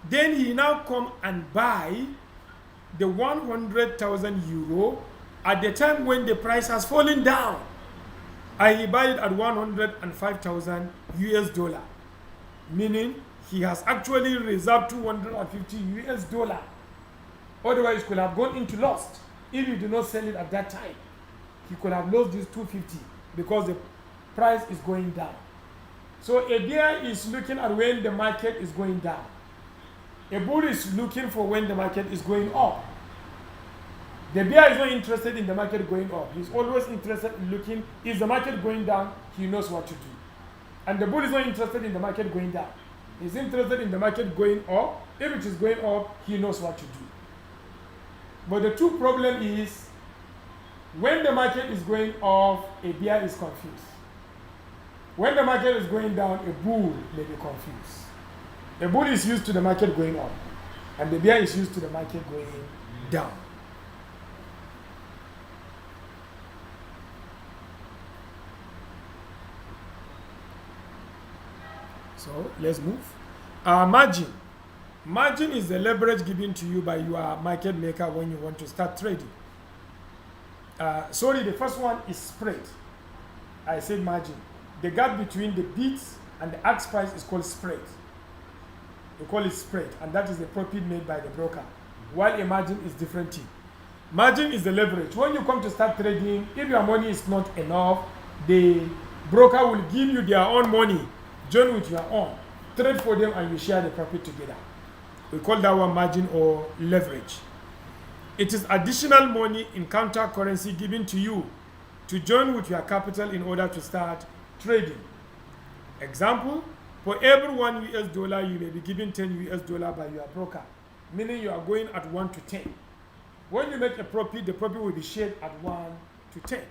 Speaker 1: Then he now come and buy the 100,000 euro at the time when the price has fallen down, and he buy it at 105,000 US dollar, meaning he has actually reserved 250 US dollar. Otherwise, he could have gone into loss if he did not sell it at that time. He could have lost this 250 because the price is going down. So a bear is looking at when the market is going down. A bull is looking for when the market is going up. The bear is not interested in the market going up. He's always interested in looking, if the market going down, he knows what to do. And the bull is not interested in the market going down. He's interested in the market going up. If it is going up, he knows what to do. But the two problem is, when the market is going up, a bear is confused. When the market is going down, a bull may be confused. A bull is used to the market going up, and the bear is used to the market going down. So let's move. Margin. Margin is the leverage given to you by your market maker when you want to start trading. The first one is spread. I said margin. The gap between the bids and the ask price is called spread. We call it spread, and that is the profit made by the broker. While a margin is different thing. Margin is the leverage. When you come to start trading, if your money is not enough, the broker will give you their own money, join with your own, trade for them, and you share the profit together. We call that one margin or leverage. It is additional money in counter currency given to you to join with your capital in order to start trading. Example, for every $1 US, you may be given $10 US by your broker, meaning you are going at 1 to 10. When you make a profit, the profit will be shared at 1 to 10.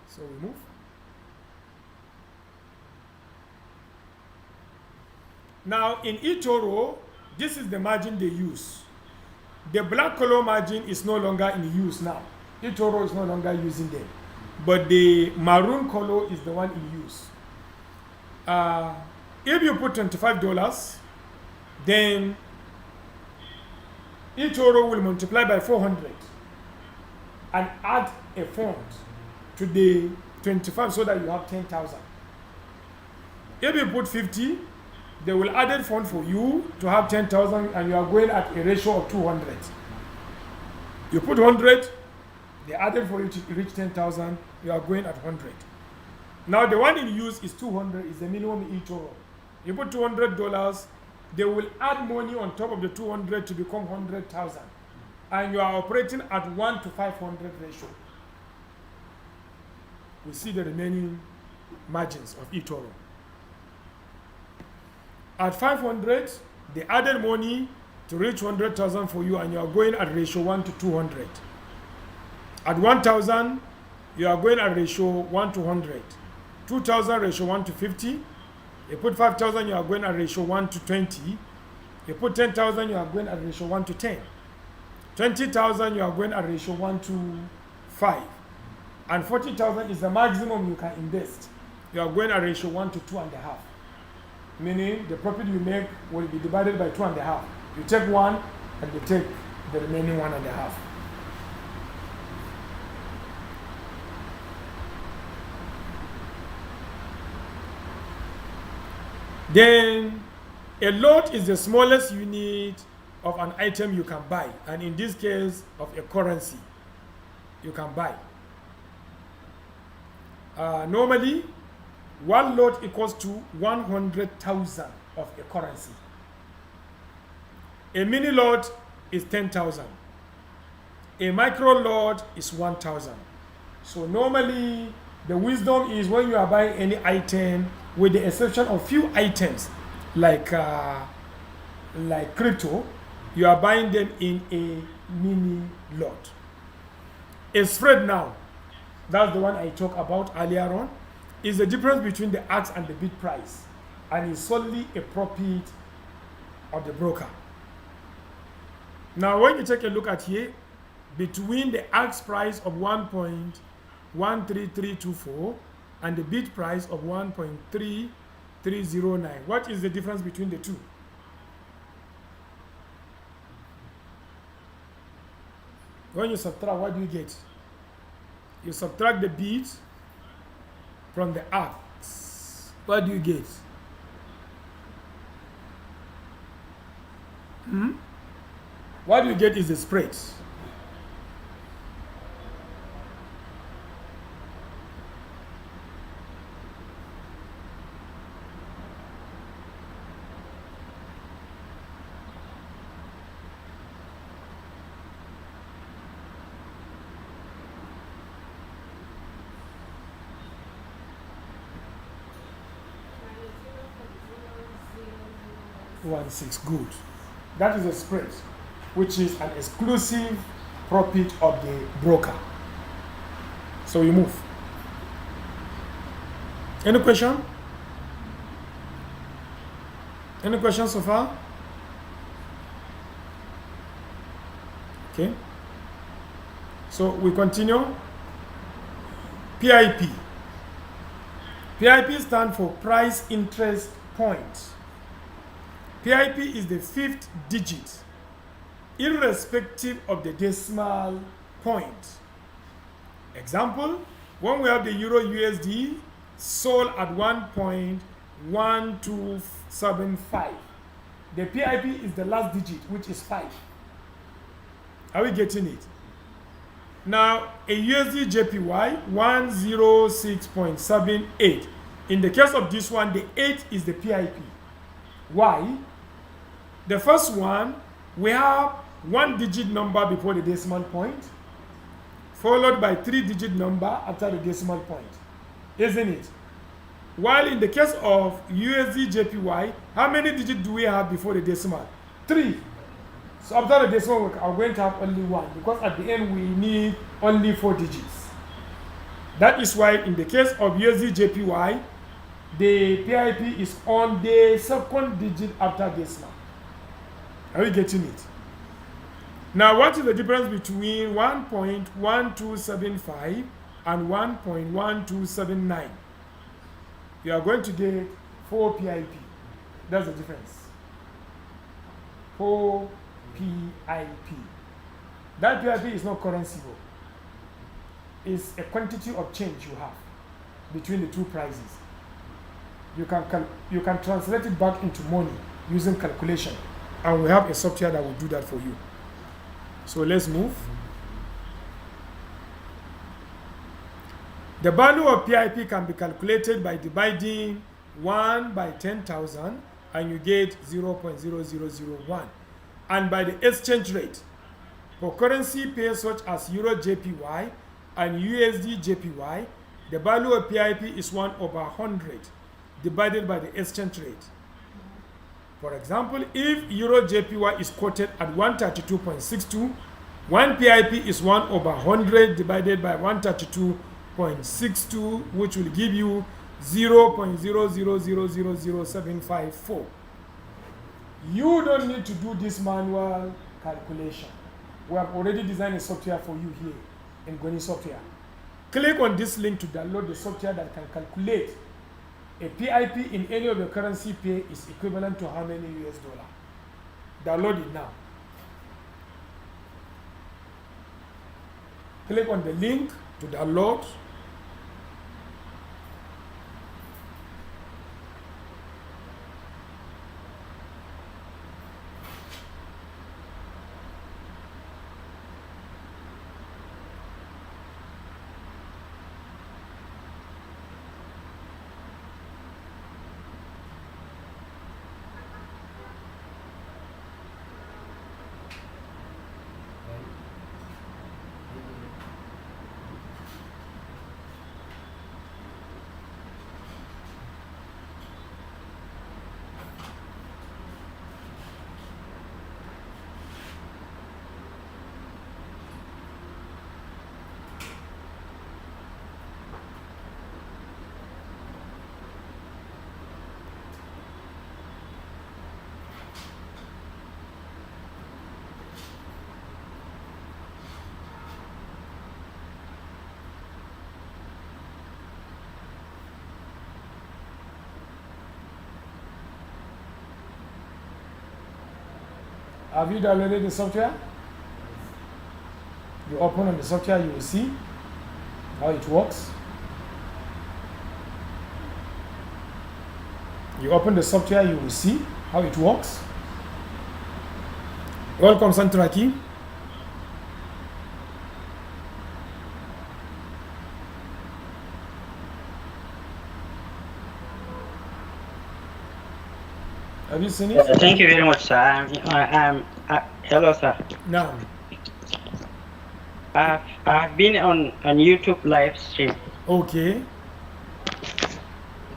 Speaker 1: So we move. Now in eToro, this is the margin they use. The black color margin is no longer in use now. eToro is no longer using them. But the maroon color is the one in use. If you put $25, then eToro will multiply by 400 and add a fund to the 25 so that you have 10,000. If you put 50, they will add a fund for you to have 10,000, and you are going at a ratio of 200. You put 100, they added for you to reach 10,000, you are going at 100. Now the one in use is 200, is the minimum in eToro. You put $200, they will add money on top of the 200 to become 100,000. And you are operating at 1 to 500 ratio. We see the remaining margins of eToro. At 500, they added money to reach 100,000 for you, and you are going at ratio 1 to 200. At 1,000, you are going at ratio 1 to 100. 2,000, ratio 1 to 50. You put 5,000, you are going at ratio 1 to 20. You put 10,000, you are going at ratio 1 to 10. 20,000, you are going at ratio 1 to 5. And 40,000 is the maximum you can invest. You are going at ratio 1 to 2.5. Meaning the profit you make will be divided by 2.5. You take 1 and you take the remaining 1.5. Then a lot is the smallest unit of an item you can buy, and in this case of a currency you can buy. Normally, one lot equals to 100,000 of a currency. A mini lot is 10,000. A micro lot is 1,000. So normally the wisdom is when you are buying any item, with the exception of few items like crypto, you are buying them in a mini lot. A spread now, that's the one I talked about earlier on, is the difference between the ask and the bid price, and is solely a profit of the broker. Now, when you take a look at here, between the ask price of 1.13324 and the bid price of 1.3309, what is the difference between the two? When you subtract, what do you get? You subtract the bid from the ask. What do you get? What you get is the spread. One six, good. That is a spread, which is an exclusive profit of the broker. So we move. Any question? Any questions so far? Okay. So we continue. PIP. PIP stands for price interest point. PIP is the fifth digit, irrespective of the decimal point. Example, when we have the Euro USD sold at 1.1275, the PIP is the last digit, which is 5. Are we getting it? Now, a USD JPY 106.78. In the case of this one, the 8 is the PIP. Why? The first one, we have 1-digit number before the decimal point, followed by 3-digit number after the decimal point, isn't it? While in the case of USD JPY, how many digits do we have before the decimal? 3. So after the decimal, we are going to have only 1, because at the end we need only 4 digits. That is why in the case of USD JPY, the PIP is on the second digit after decimal. Are we getting it? Now, what is the difference between 1.1275 and 1.1279? You are going to get 4 PIP. That's the difference. 4 PIP. That PIP is not currency. It's a quantity of change you have between the two prices. You can translate it back into money using calculation, and we have a software that will do that for you. So let's move. The value of PIP can be calculated by dividing 1 by 10,000 and you get 0.0001, and by the exchange rate. For currency pairs such as Euro JPY and USD JPY, the value of PIP is 1/100 divided by the exchange rate. For example, if Euro JPY is quoted at 132.62, 1 PIP is 1/100 divided by 132.62, which will give you 0.0000754. You don't need to do this manual calculation. We have already designed a software for you here in Gwani software. Click on this link to download the software that can calculate a PIP in any of the currency pair is equivalent to how many US dollar. Download it now. Click on the link to download. Have you downloaded the software? You open on the software, you will see how it works. You open the software, you will see how it works. Welcome, Santraki. Have you seen it?
Speaker 4: Thank you very much, sir. Hello, sir.
Speaker 1: No.
Speaker 4: I've been on YouTube live stream.
Speaker 1: Okay.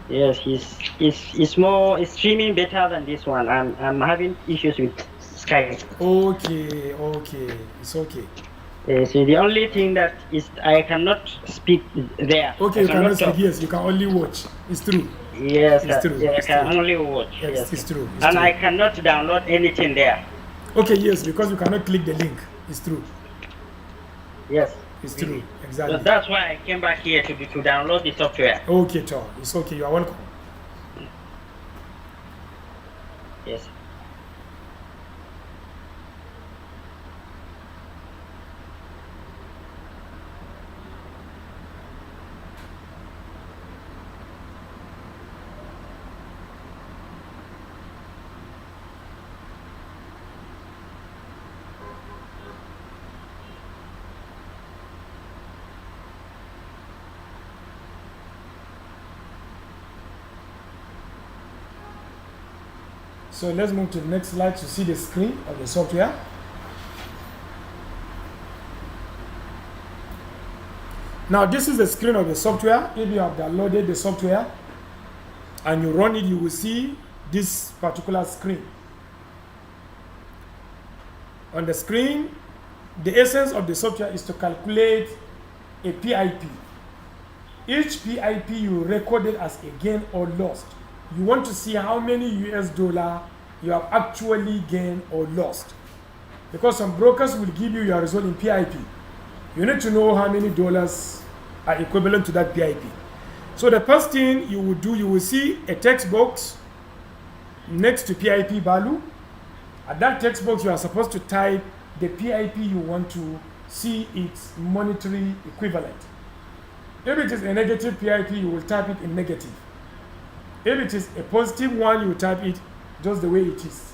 Speaker 4: Yes, it's streaming better than this one. I'm having issues with Skype.
Speaker 1: Okay. It's okay.
Speaker 4: So the only thing that is I cannot speak there.
Speaker 1: Okay, you cannot speak. Yes, you can only watch. It's true.
Speaker 4: Yes,
Speaker 1: it's true.
Speaker 4: I can only watch.
Speaker 1: Yes, it's true.
Speaker 4: And I cannot download anything there.
Speaker 1: Okay, yes, because you cannot click the link. It's true.
Speaker 4: Yes.
Speaker 1: It's true. Exactly.
Speaker 4: So that's why I came back here to download the software.
Speaker 1: Okay, Tom. It's okay. You are welcome.
Speaker 4: Yes.
Speaker 1: So let's move to the next slide to see the screen of the software. Now this is the screen of the software. If you have downloaded the software and you run it, you will see this particular screen. On the screen, the essence of the software is to calculate a PIP. Each PIP you recorded as a gain or lost. You want to see how many US dollar you have actually gained or lost. Because some brokers will give you your result in PIP. You need to know how many dollars are equivalent to that PIP. So the first thing you will do, you will see a text box next to PIP value. At that text box, you are supposed to type the PIP you want to see its monetary equivalent. If it is a negative PIP, you will type it in negative. If it is a positive one, you type it just the way it is.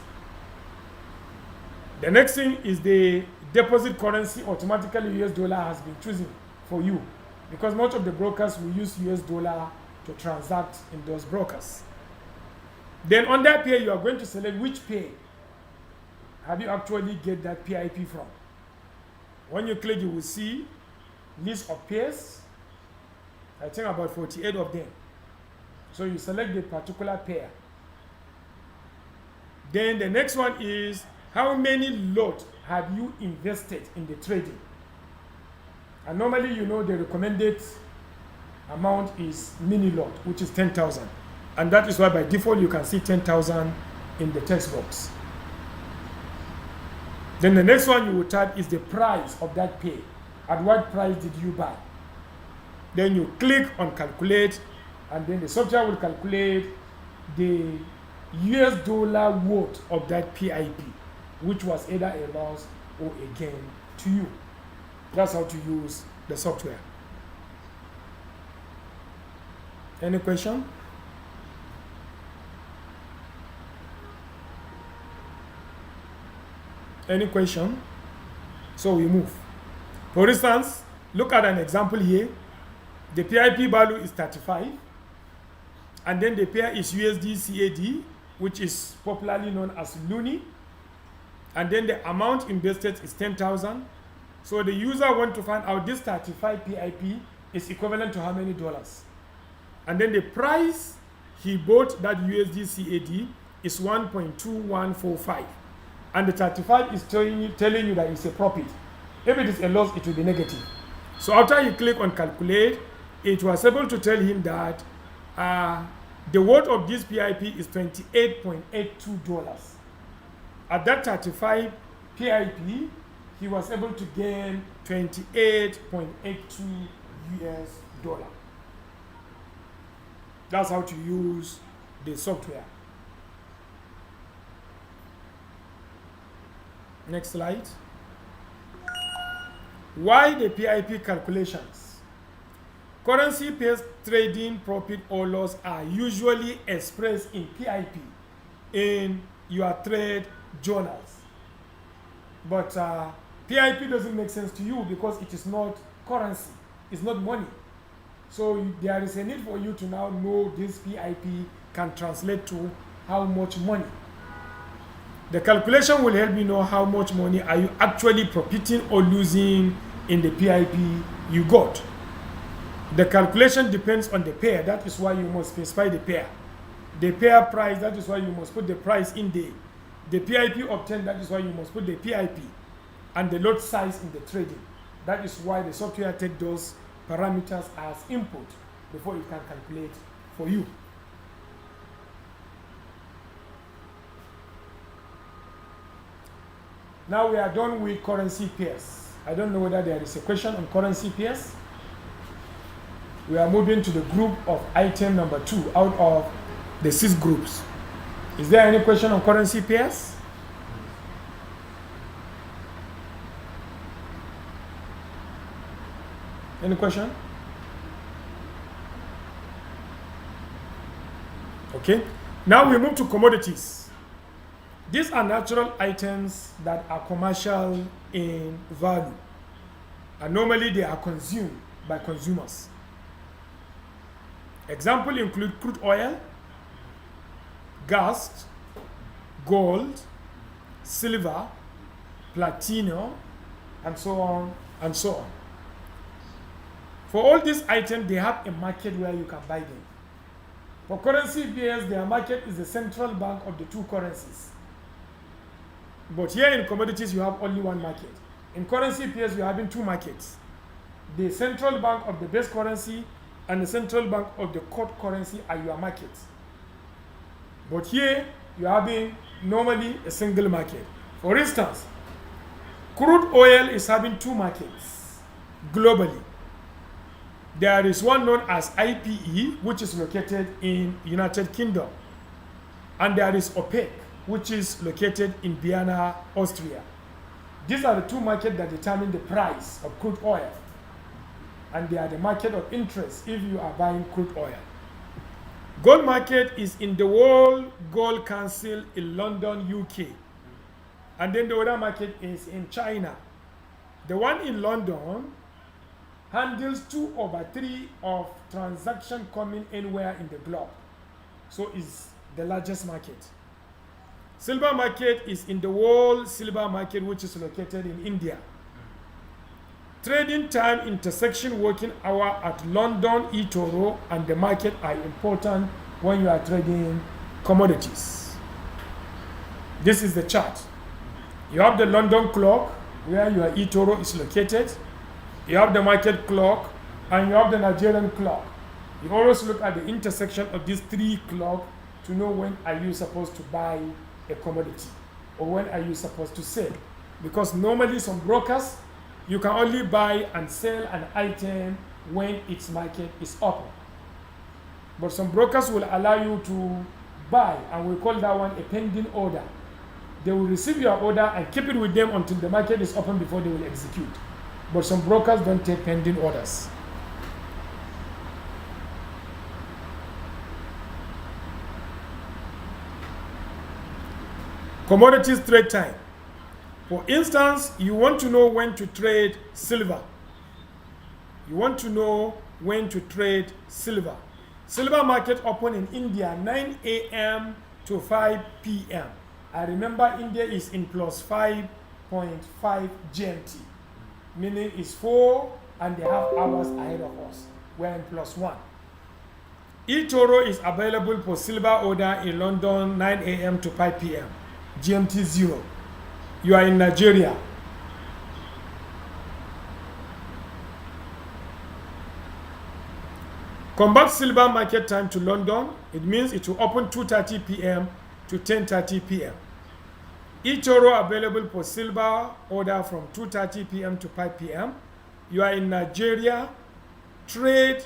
Speaker 1: The next thing is the deposit currency. Automatically US dollar has been chosen for you because most of the brokers will use US dollar to transact in those brokers. Then on that pair, you are going to select which pair have you actually get that PIP from. When you click, you will see list of pairs. I think about 48 of them. So you select the particular pair. Then the next one is how many lot have you invested in the trading? And normally, you know, the recommended amount is mini lot, which is 10,000. And that is why by default you can see 10,000 in the text box. Then the next one you will type is the price of that pair. At what price did you buy? Then you click on calculate, and then the software will calculate the US dollar worth of that PIP, which was either a loss or a gain to you. That's how to use the software. Any question? Any question? So we move. For instance, look at an example here. The PIP value is 35. And then the pair is USD CAD, which is popularly known as Loonie. And then the amount invested is 10,000. So the user wants to find out this 35 PIP is equivalent to how many dollars. And then the price he bought that USD CAD is 1.2145. And the 35 is telling you that it's a profit. If it is a loss, it will be negative. So after you click on calculate, it was able to tell him that the worth of this PIP is $28.82. At that 35 PIP, he was able to gain 28.82 US dollar. That's how to use the software. Next slide. Why the PIP calculations? Currency pairs trading profit or loss are usually expressed in PIP in your trade journals. But PIP doesn't make sense to you because it is not currency, it's not money. So there is a need for you to now know this PIP can translate to how much money. The calculation will help you know how much money are you actually profiting or losing in the PIP you got. The calculation depends on the pair. That is why you must specify the pair. The pair price, that is why you must put the price in there. The PIP obtained, that is why you must put the PIP. And the lot size in the trading. That is why the software takes those parameters as input before it can calculate for you. Now we are done with currency pairs. I don't know whether there is a question on currency pairs. We are moving to the group of item number 2 out of the 6 groups. Is there any question on currency pairs? Any question? Okay. Now we move to commodities. These are natural items that are commercial in value. And normally they are consumed by consumers. Examples include crude oil, gas, gold, silver, platinum, and so on and so on. For all these items, they have a market where you can buy them. For currency pairs, their market is the central bank of the two currencies. But here in commodities, you have only one market. In currency pairs, you are having two markets. The central bank of the base currency and the central bank of the quote currency are your markets. But here, you are having normally a single market. For instance, crude oil is having two markets globally. There is one known as IPE, which is located in United Kingdom. And there is OPEC, which is located in Vienna, Austria. These are the two markets that determine the price of crude oil. And they are the market of interest if you are buying crude oil. Gold market is in the World Gold Council in London, UK. And then the other market is in China. The one in London handles 2/3 of transaction coming anywhere in the globe. So it's the largest market. Silver market is in the World Silver Market, which is located in India. Trading time, intersection, working hour at London, eToro, and the market are important when you are trading commodities. This is the chart. You have the London clock, where your eToro is located. You have the market clock, and you have the Nigerian clock. You always look at the intersection of these three clocks to know when are you supposed to buy a commodity or when are you supposed to sell. Because normally some brokers, you can only buy and sell an item when its market is open. But some brokers will allow you to buy, and we call that one a pending order. They will receive your order and keep it with them until the market is open before they will execute. But some brokers don't take pending orders. Commodities trade time. For instance, you want to know when to trade silver. You want to know when to trade silver. Silver market open in India 9 a.m. to 5 p.m. I remember India is in plus 5.5 GMT, meaning it's 4.5 hours ahead of us. We're in plus 1. eToro is available for silver order in London 9 a.m. to 5 p.m. GMT 0. You are in Nigeria. Convert silver market time to London. It means it will open 2:30 p.m. to 10:30 p.m. eToro available for silver order from 2:30 p.m. to 5 p.m. You are in Nigeria. Trade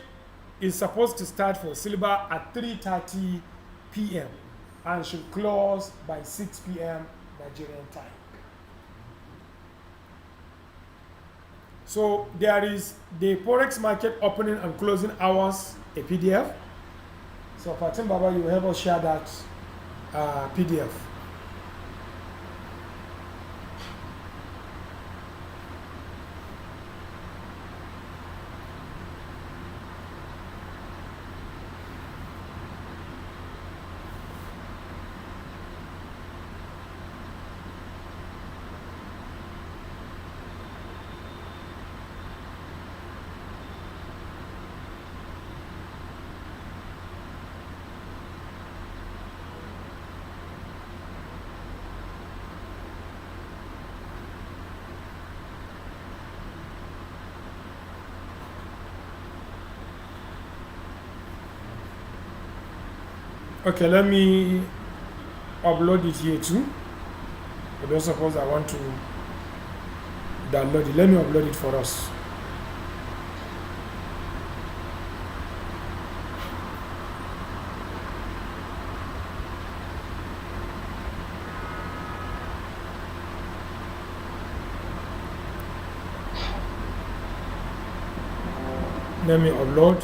Speaker 1: is supposed to start for silver at 3:30 p.m. and should close by 6 p.m. Nigerian time. So there is the forex market opening and closing hours, a PDF. So Fatim Baba, you will help us share that PDF. Okay, let me upload it here too. But don't suppose I want to download it. Let me upload it for us. Let me upload.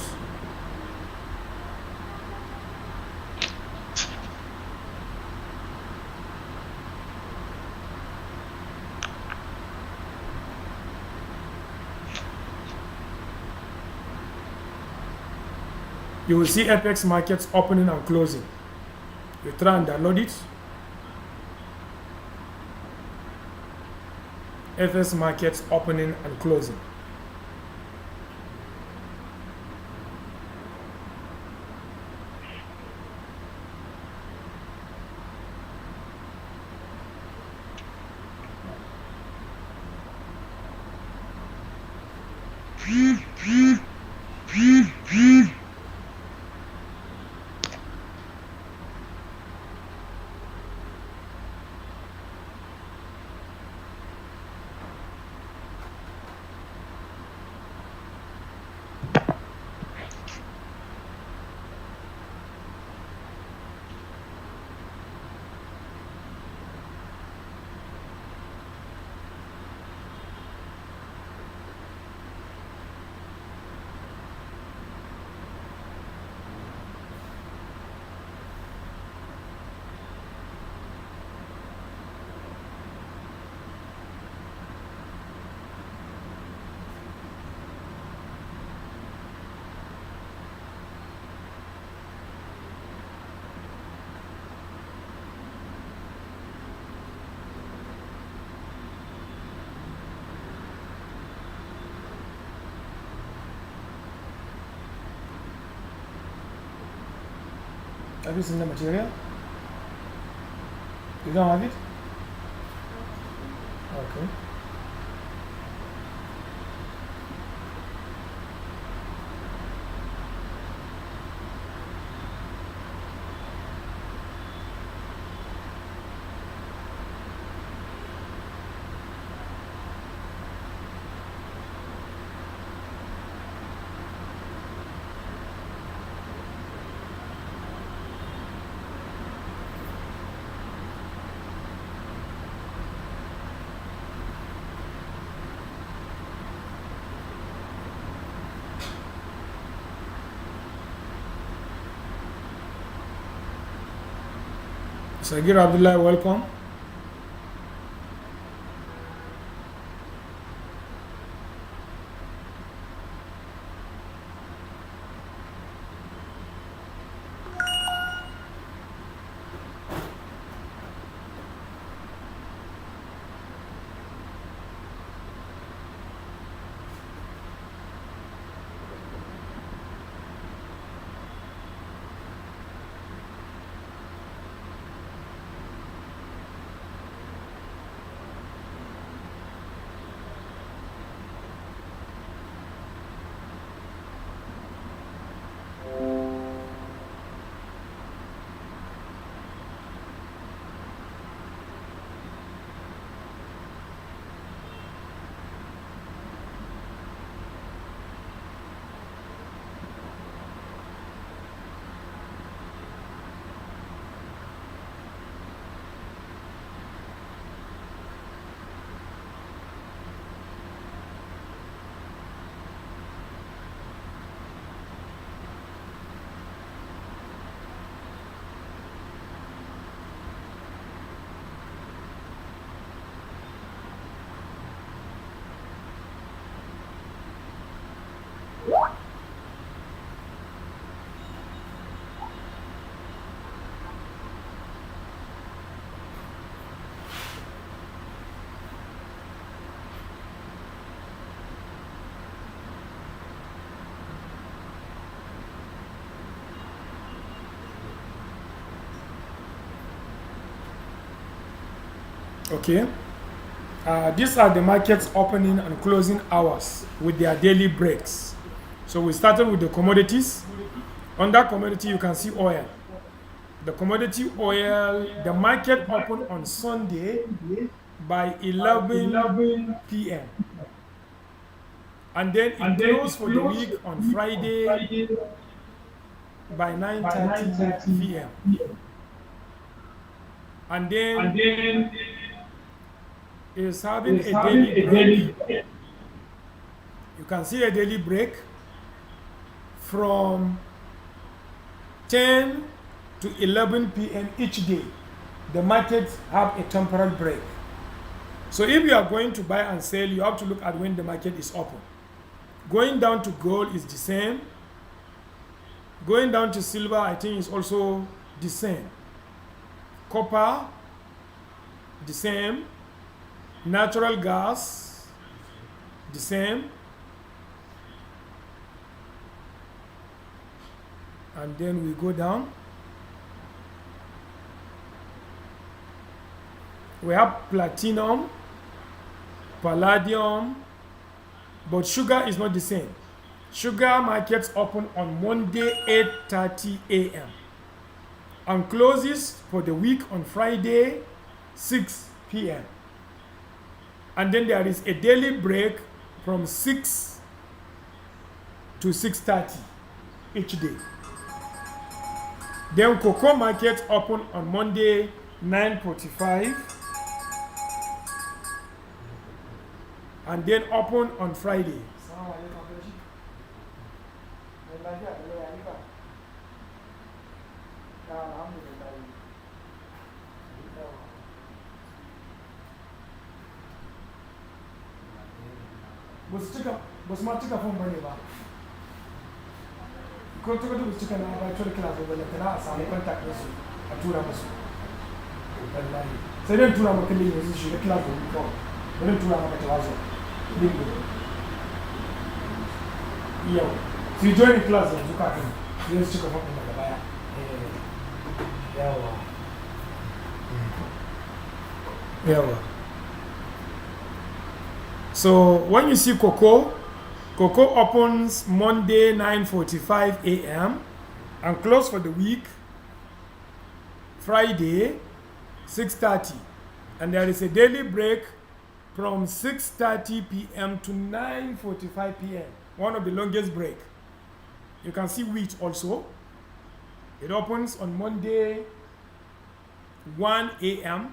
Speaker 1: You will see FX markets opening and closing. You try and download it. FX markets opening and closing. Have you seen the material? You don't have it? Okay. Sagir Abdullah, welcome. Okay. These are the market's opening and closing hours with their daily breaks. So we started with the commodities. Under commodity, you can see oil. The commodity oil, the market opened on Sunday by 11 p.m. And then it closed for the week on Friday by 9:30 p.m. And then it is having a daily break. You can see a daily break from 10 to 11 p.m. each day. The markets have a temporal break. So if you are going to buy and sell, you have to look at when the market is open. Going down to gold is the same. Going down to silver, I think, is also the same. Copper, the same. Natural gas, the same. And then we go down. We have platinum, palladium, but sugar is not the same. Sugar markets open on Monday 8:30 a.m. and closes for the week on Friday 6 p.m. And then there is a daily break from 6 to 6:30 each day. Then cocoa markets open on Monday 9:45 and then open on Friday. Ba su ma cika fom bane ba. Ko ta gudu su cika na ba tura kila zo bane kana a samu contact su a tura musu. Wallahi. Sai dan tura maka link yanzu shi da kila zo ko. Bari tura maka ta wazo. Link. Yau. Su join class yanzu kafin. Zai su cika fom daga baya. Yawa. Yawa. So when you see cocoa opens Monday 9:45 a.m. and close for the week Friday 6:30, and there is a daily break from 6:30 p.m. to 9:45 p.m. one of the longest break. You can see wheat also. It opens on Monday 1 a.m.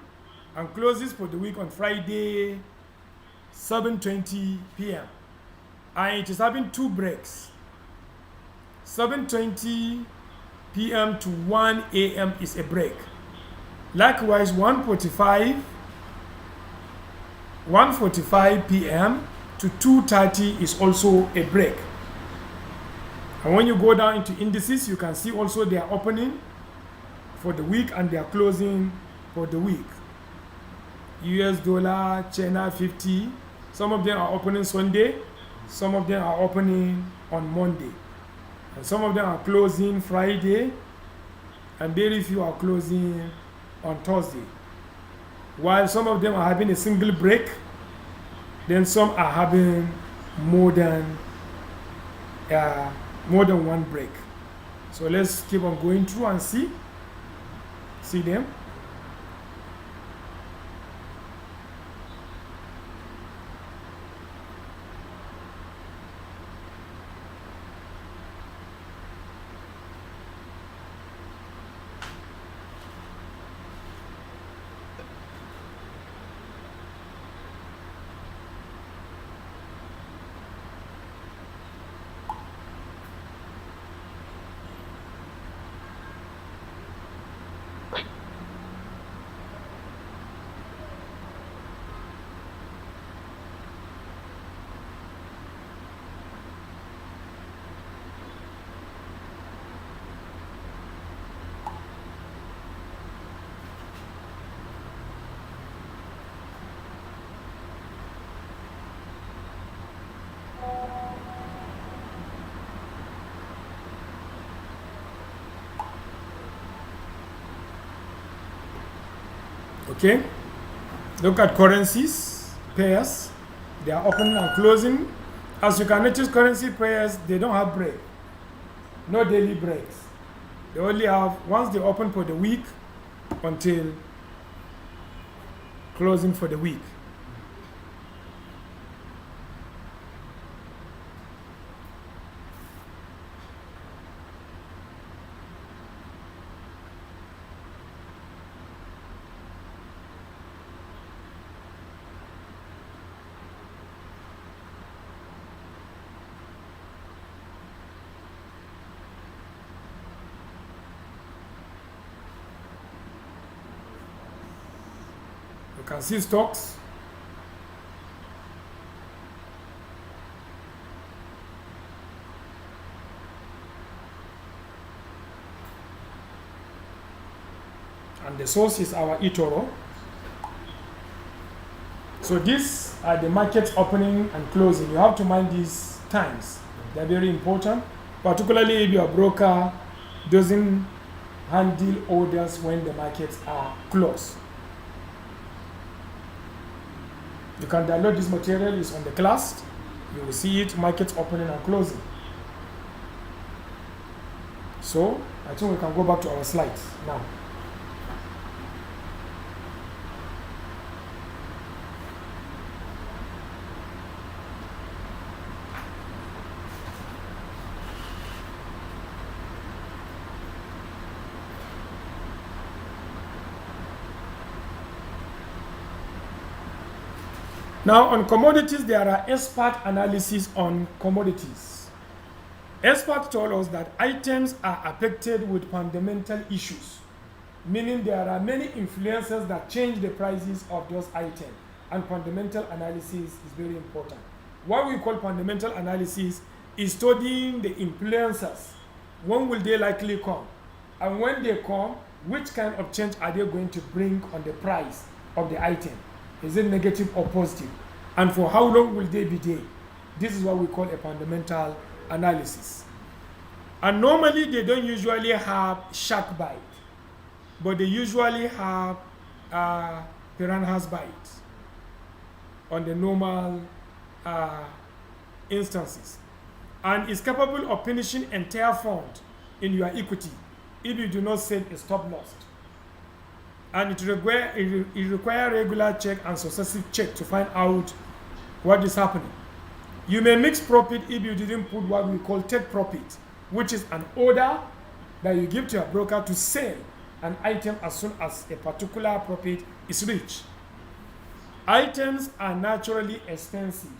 Speaker 1: and closes for the week on Friday 7:20 p.m. and it is having two breaks. 7:20 p.m. to 1 a.m. is a break. Likewise, 1:45 p.m. to 2:30 is also a break. And when you go down into indices, you can see also they are opening for the week and they are closing for the week. US dollar, China 50. Some of them are opening Sunday, some of them are opening on Monday, and some of them are closing Friday, and very few are closing on Thursday. While some of them are having a single break, then some are having more than one break. So let's keep on going through and see them. Okay, Look at currencies, pairs. They are opening and closing. As you can notice, currency pairs, they don't have break. No daily breaks. They only have, once they open for the week until closing for the week. You can see stocks. And the source is our eToro. So these are the markets opening and closing. You have to mind these times. They're very important, particularly if your broker doesn't handle orders when the markets are closed. You can download this material, it's on the class. You will see it, markets opening and closing. So I think we can go back to our slides now. Now on commodities, there are expert analysis on commodities. Experts told us that items are affected with fundamental issues, meaning there are many influences that change the prices of those items, and fundamental analysis is very important. What we call fundamental analysis is studying the influences. When will they likely come? And when they come, which kind of change are they going to bring on the price of the item? Is it negative or positive? And for how long will they be there? This is what we call a fundamental analysis. And normally they don't usually have shark bite, but they usually have piranha's bite on the normal instances. And is capable of finishing entire fund in your equity if you do not set a stop loss. And it requires regular check and successive check to find out what is happening. You may mix profit if you didn't put what we call take profit, which is an order that you give to your broker to sell an item as soon as a particular profit is reached. Items are naturally expensive.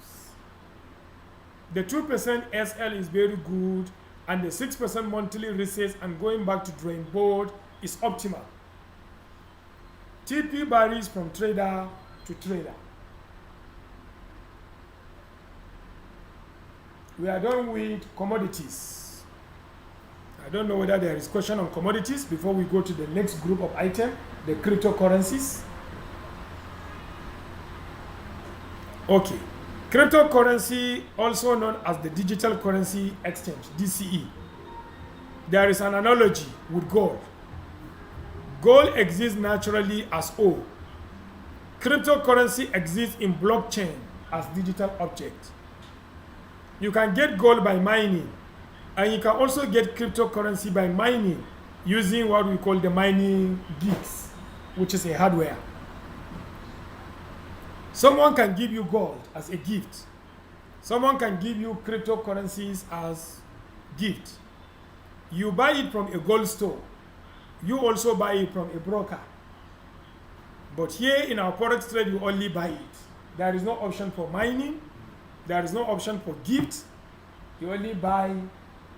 Speaker 1: The 2% SL is very good, and the 6% monthly resets and going back to drawing board is optimal. TP varies from trader to trader. We are done with commodities. I don't know whether there is question on commodities before we go to the next group of items, the cryptocurrencies. Okay. Cryptocurrency, also known as the Digital Currency Exchange, DCE. There is an analogy with gold. Gold exists naturally as ore. Cryptocurrency exists in blockchain as digital object. You can get gold by mining, and you can also get cryptocurrency by mining using what we call the mining gigs, which is a hardware. Someone can give you gold as a gift. Someone can give you cryptocurrencies as gift. You buy it from a gold store. You also buy it from a broker. But here in our forex trade, you only buy it. There is no option for mining. There is no option for gift. You only buy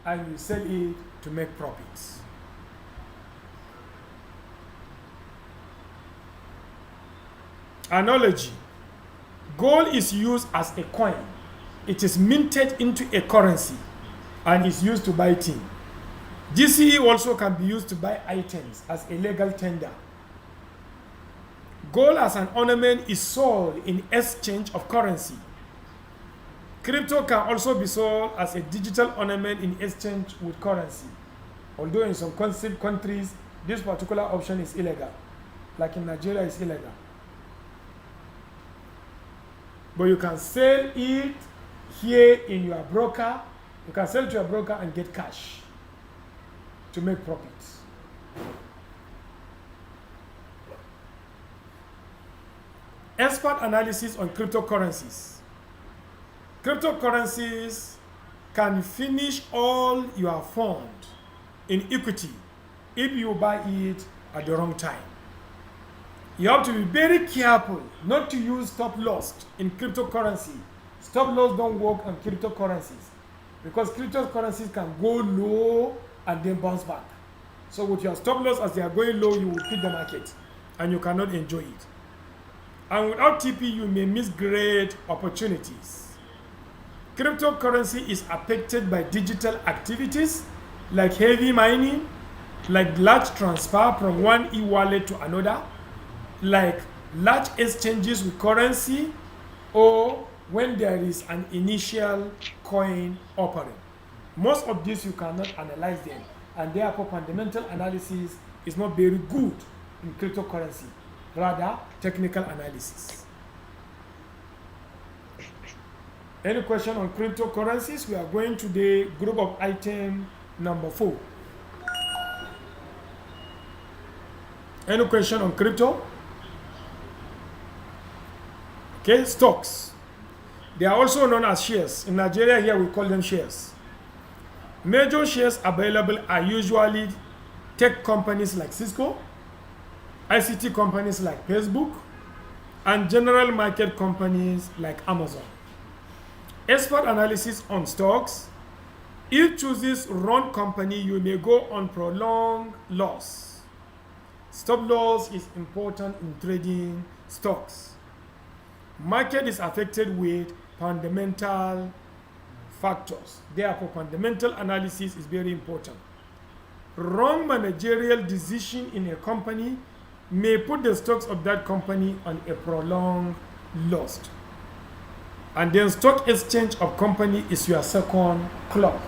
Speaker 1: and you sell it to make profits. Analogy. Gold is used as a coin. It is minted into a currency and is used to buy things. DCE also can be used to buy items as a legal tender. Gold as an ornament is sold in exchange of currency. Crypto can also be sold as a digital ornament in exchange with currency. Although in some countries, this particular option is illegal. Like in Nigeria, it's illegal. But you can sell it here in your broker. You can sell to your broker and get cash to make profits. Expert analysis on cryptocurrencies. Cryptocurrencies can finish all your fund in equity if you buy it at the wrong time. You have to be very careful not to use stop loss in cryptocurrency. Stop loss don't work on cryptocurrencies because cryptocurrencies can go low and then bounce back. So with your stop loss as they are going low, you will hit the market and you cannot enjoy it. And without TP, you may miss great opportunities. Cryptocurrency is affected by digital activities like heavy mining, like large transfer from one e-wallet to another, like large exchanges with currency, or when there is an initial coin offering. Most of these you cannot analyze them, and therefore fundamental analysis is not very good in cryptocurrency, rather technical analysis. Any question on cryptocurrencies? We are going to the group of item number 4. Any question on crypto? Okay, stocks. They are also known as shares. In Nigeria here we call them shares. Major shares available are usually tech companies like Cisco, ICT companies like Facebook, and general market companies like Amazon. Expert analysis on stocks. If chooses wrong company, you may go on prolonged loss. Stop loss is important in trading stocks. Market is affected with fundamental factors. Therefore, fundamental analysis is very important. Wrong managerial decision in a company may put the stocks of that company on a prolonged loss. And then stock exchange of company is your second clock.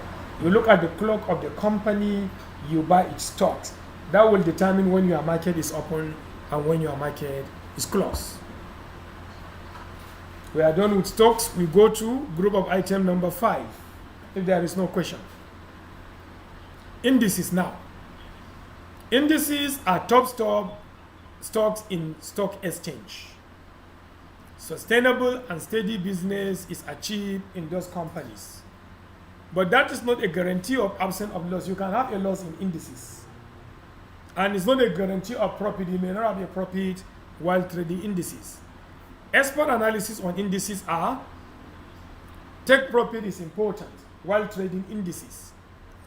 Speaker 1: You look at the clock of the company, you buy its stocks. That will determine when your market is open and when your market is closed. We are done with stocks. We go to group of item number 5, if there is no question. Indices now. Indices are top stocks in stock exchange. Sustainable and steady business is achieved in those companies. But that is not a guarantee of absence of loss. You can have a loss in indices. And it's not a guarantee of profit. You may not have a profit while trading indices. Expert analysis on indices are: take profit is important while trading indices.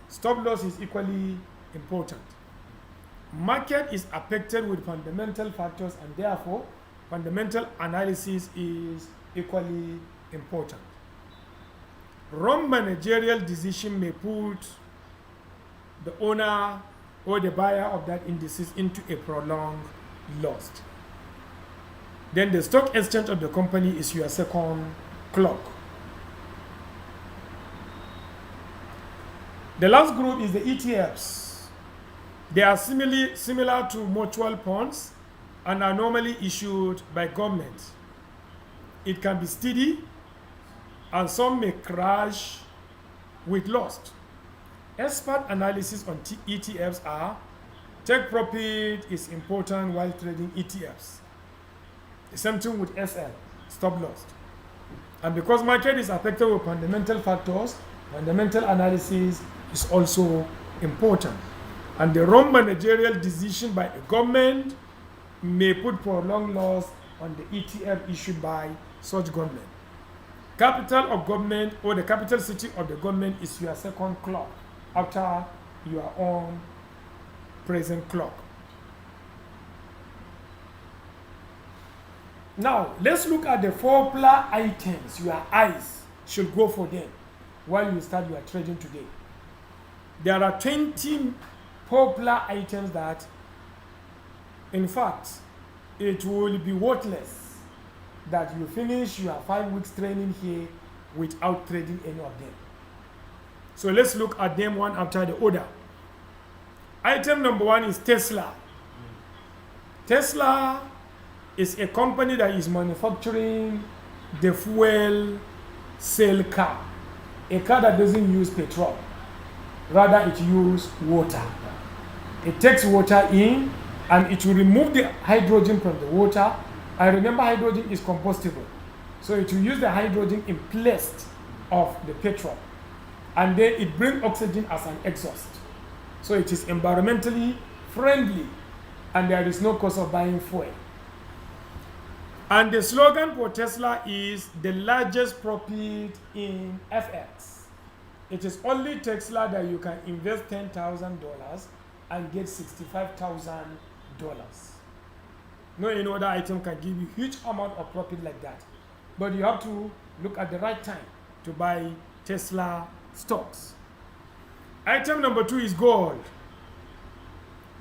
Speaker 1: Stop loss is equally important. Market is affected with fundamental factors, and therefore fundamental analysis is equally important. Wrong managerial decision may put the owner or the buyer of that indices into a prolonged loss. Then the stock exchange of the company is your second clock. The last group is the ETFs. They are similar to mutual funds and are normally issued by government. It can be steady and some may crash with loss. Expert analysis on ETFs are: take profit is important while trading ETFs. The same thing with SL, stop loss. And because market is affected with fundamental factors, fundamental analysis is also important. And the wrong managerial decision by a government may put prolonged loss on the ETF issued by such government. Capital of government or the capital city of the government is your second clock after your own present clock. Now, let's look at the popular items your eyes should go for them while you start your trading today. There are 20 popular items that, in fact, it will be worthless that you finish your 5 weeks training here without trading any of them. So let's look at them one after the other. Item number 1 is Tesla. Tesla is a company that is manufacturing the fuel cell car, a car that doesn't use petrol, rather it uses water. It takes water in and it will remove the hydrogen from the water. And remember, hydrogen is combustible, so it will use the hydrogen in place of the petrol, and then it brings oxygen as an exhaust. So it is environmentally friendly and there is no cost of buying fuel. And the slogan for Tesla is the largest profit in FX. It is only Tesla that you can invest $10,000 and get $65,000. No any other item can give you huge amount of profit like that. But you have to look at the right time to buy Tesla stocks. Item number 2 is gold.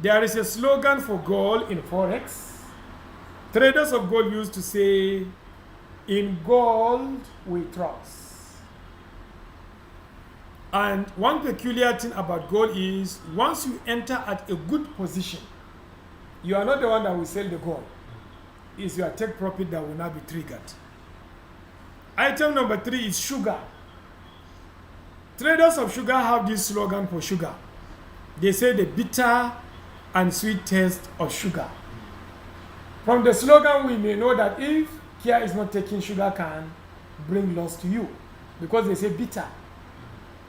Speaker 1: There is a slogan for gold in forex. Traders of gold used to say, "In gold we trust." And one peculiar thing about gold is once you enter at a good position, you are not the one that will sell the gold. It's your take profit that will not be triggered. Item number 3 is sugar. Traders of sugar have this slogan for sugar. They say the bitter and sweet taste of sugar. From the slogan, we may know that if care is not taken, sugar can bring loss to you, because they say bitter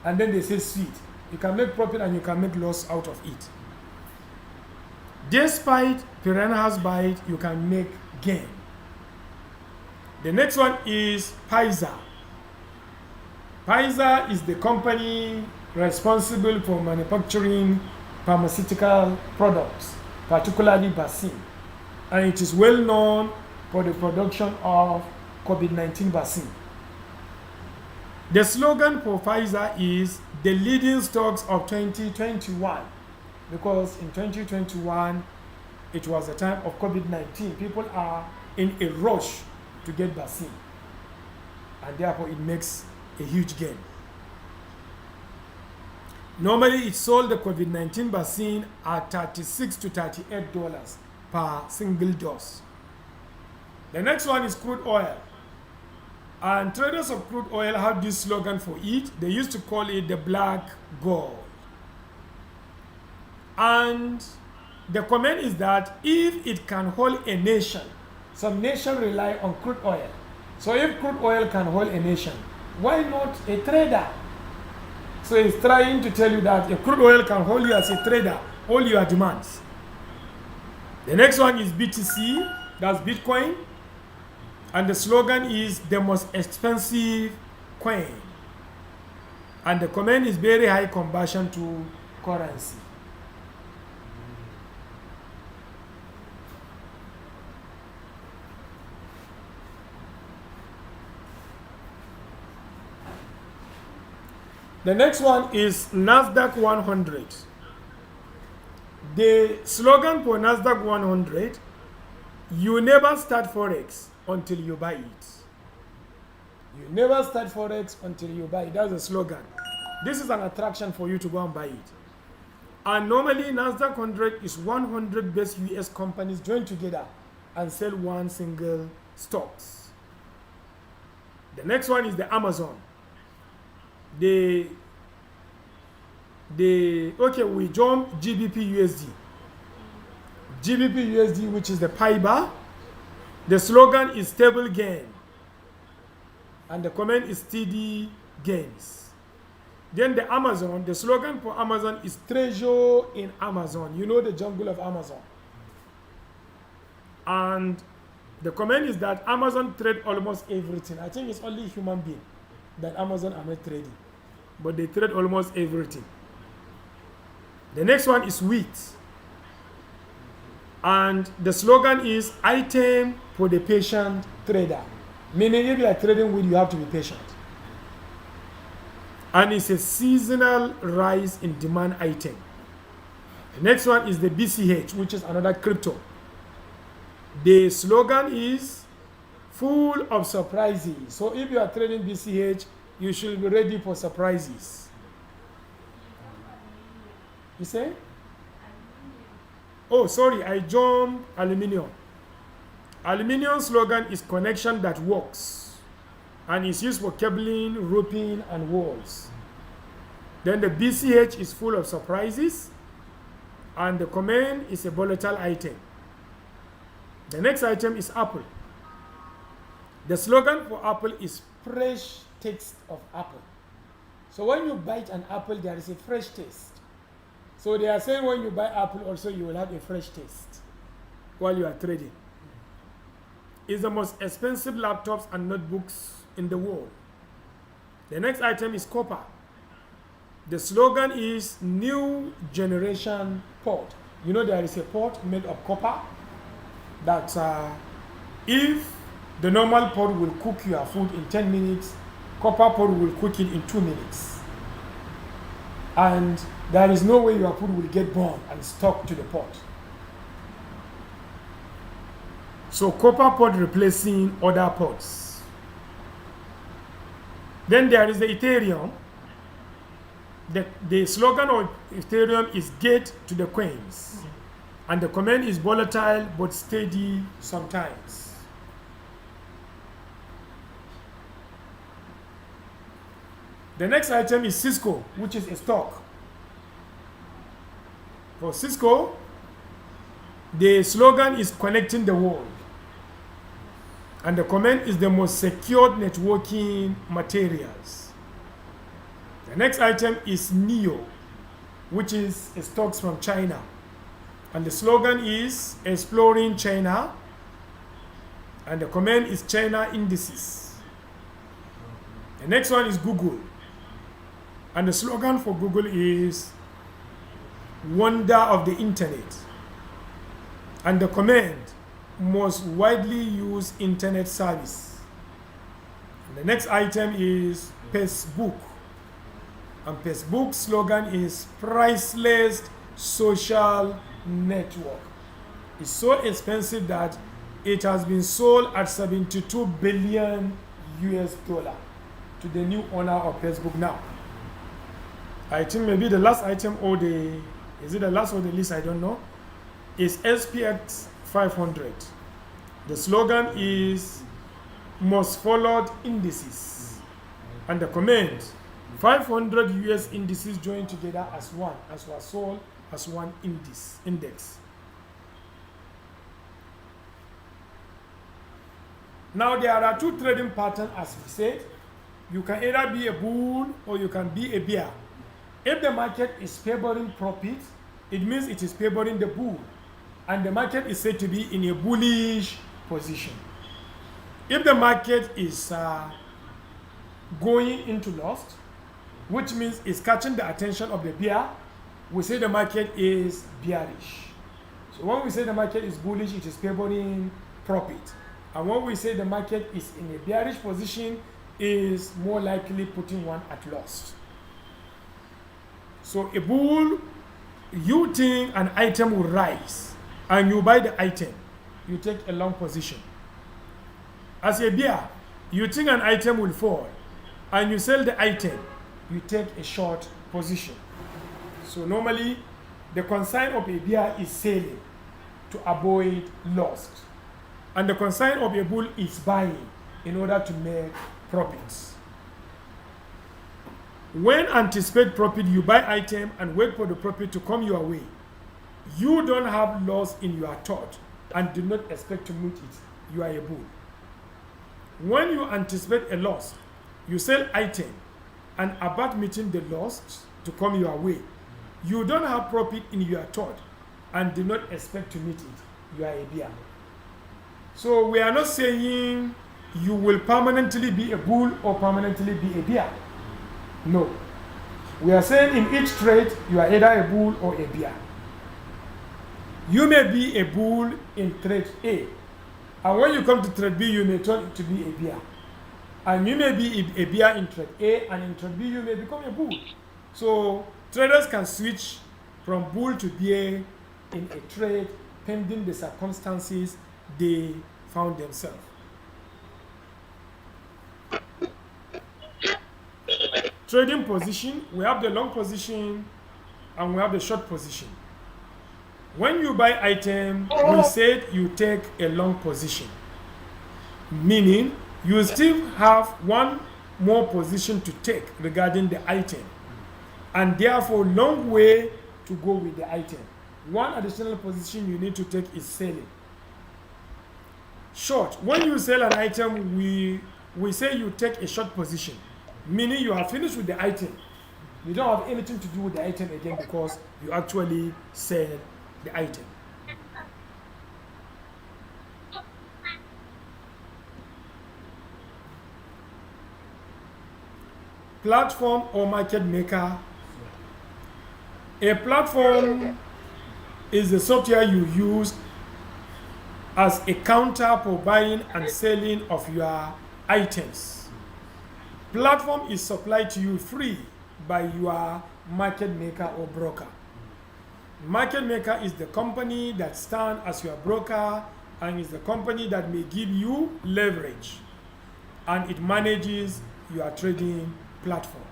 Speaker 1: and then they say sweet. You can make profit and you can make loss out of it. Despite piranhas bite, you can make gain. The next one is Pfizer. Pfizer is the company responsible for manufacturing pharmaceutical products, particularly vaccine. And it is well known for the production of COVID-19 vaccine. The slogan for Pfizer is the leading stocks of 2021, because in 2021 it was a time of COVID-19. People are in a rush to get vaccine, and therefore it makes a huge gain. Normally it sold the COVID-19 vaccine at $36 to $38 per single dose. The next one is crude oil. And traders of crude oil have this slogan for it. They used to call it the black gold. And the comment is that if it can hold a nation, some nation rely on crude oil. So if crude oil can hold a nation, why not a trader? So he's trying to tell you that if crude oil can hold you as a trader, all your demands. The next one is BTC, that's Bitcoin. And the slogan is the most expensive coin. And the comment is very high conversion to currency. The next one is NASDAQ 100. The slogan for NASDAQ 100, you never start forex until you buy it. You never start forex until you buy it. That's the slogan. This is an attraction for you to go and buy it. And normally NASDAQ 100 is 100 best US companies joined together and sell one single stocks. The next one is the Amazon. Okay, we jump GBP USD. GBP USD, which is the Pi bar. The slogan is stable gain. And the comment is steady gains. Then the Amazon, the slogan for Amazon is treasure in Amazon. You know the jungle of Amazon. And the comment is that Amazon trade almost everything. I think it's only human being that Amazon are not trading, but they trade almost everything. The next one is wheat. And the slogan is item for the patient trader. Meaning if you are trading wheat, you have to be patient. And it's a seasonal rise in demand item. The next one is the BCH, which is another crypto. The slogan is full of surprises. So if you are trading BCH, you should be ready for surprises. You say? Oh, sorry, I jumped aluminium. Aluminium slogan is connection that works. and is used for cabling, roofing, and walls. Then the BCH is full of surprises, and the command is a volatile item. The next item is apple. The slogan for apple is fresh taste of apple. So when you bite an apple, there is a fresh taste. So they are saying when you buy apple also you will have a fresh taste while you are trading. It's the most expensive laptops and notebooks in the world. The next item is copper. The slogan is new generation pot. You know there is a pot made of copper that if the normal pot will cook your food in 10 minutes, copper pot will cook it in 2 minutes. And there is no way your food will get burned and stuck to the pot. So copper pot replacing other pots. Then there is the Ethereum. The slogan of Ethereum is "Get to the coins," and the command is volatile but steady sometimes. The next item is Cisco, which is a stock. For Cisco, the slogan is "Connecting the world," and the command is "the most secured networking materials." The next item is NEO, which is stocks from China, and the slogan is "Exploring China," and the command is "China indices." The next one is Google, and the slogan for Google is "Wonder of the Internet," and the command "Most widely used internet service." And the next item is Facebook, and Facebook's slogan is "Priceless social network." It's so expensive that it has been sold at $72 billion to the new owner of Facebook now. I think maybe the last item is it the last of the list? I don't know. Is SPX 500. The slogan is "Most followed indices," and the command 500 US indices joined together as one, as was sold as one index. Now there are two trading patterns, as we said. You can either be a bull or you can be a bear. If the market is favoring profit, it means it is favoring the bull, and the market is said to be in a bullish position. If the market is going into loss, which means it's catching the attention of the bear, we say the market is bearish. So when we say the market is bullish, it is favoring profit. And when we say the market is in a bearish position, is more likely putting one at loss. So a bull, you think an item will rise and you buy the item, you take a long position. As a bear, you think an item will fall and you sell the item, you take a short position. So normally the concern of a bear is selling to avoid loss, and the concern of a bull is buying in order to make profits. When anticipate profit, you buy item and wait for the profit to come your way. You don't have loss in your thought and do not expect to meet it. You are a bull. When you anticipate a loss, you sell item and about meeting the loss to come your way. You don't have profit in your thought and do not expect to meet it. You are a bear. So we are not saying you will permanently be a bull or permanently be a bear. No. We are saying in each trade, you are either a bull or a bear. You may be a bull in trade A, and when you come to trade B, you may turn to be a bear. And you may be a bear in trade A, and in trade B, you may become a bull. So traders can switch from bull to bear in a trade pending the circumstances they found themselves. Trading position, we have the long position and we have the short position. When you buy item, we said you take a long position, meaning you still have one more position to take regarding the item, and therefore long way to go with the item. One additional position you need to take is selling. Short. When you sell an item, we say you take a short position, meaning you are finished with the item. You don't have anything to do with the item again because you actually sell the item. Platform or market maker. A platform is the software you use as a counter for buying and selling of your items. Platform is supplied to you free by your market maker or broker. Market maker is the company that stands as your broker and is the company that may give you leverage, and it manages your trading platform.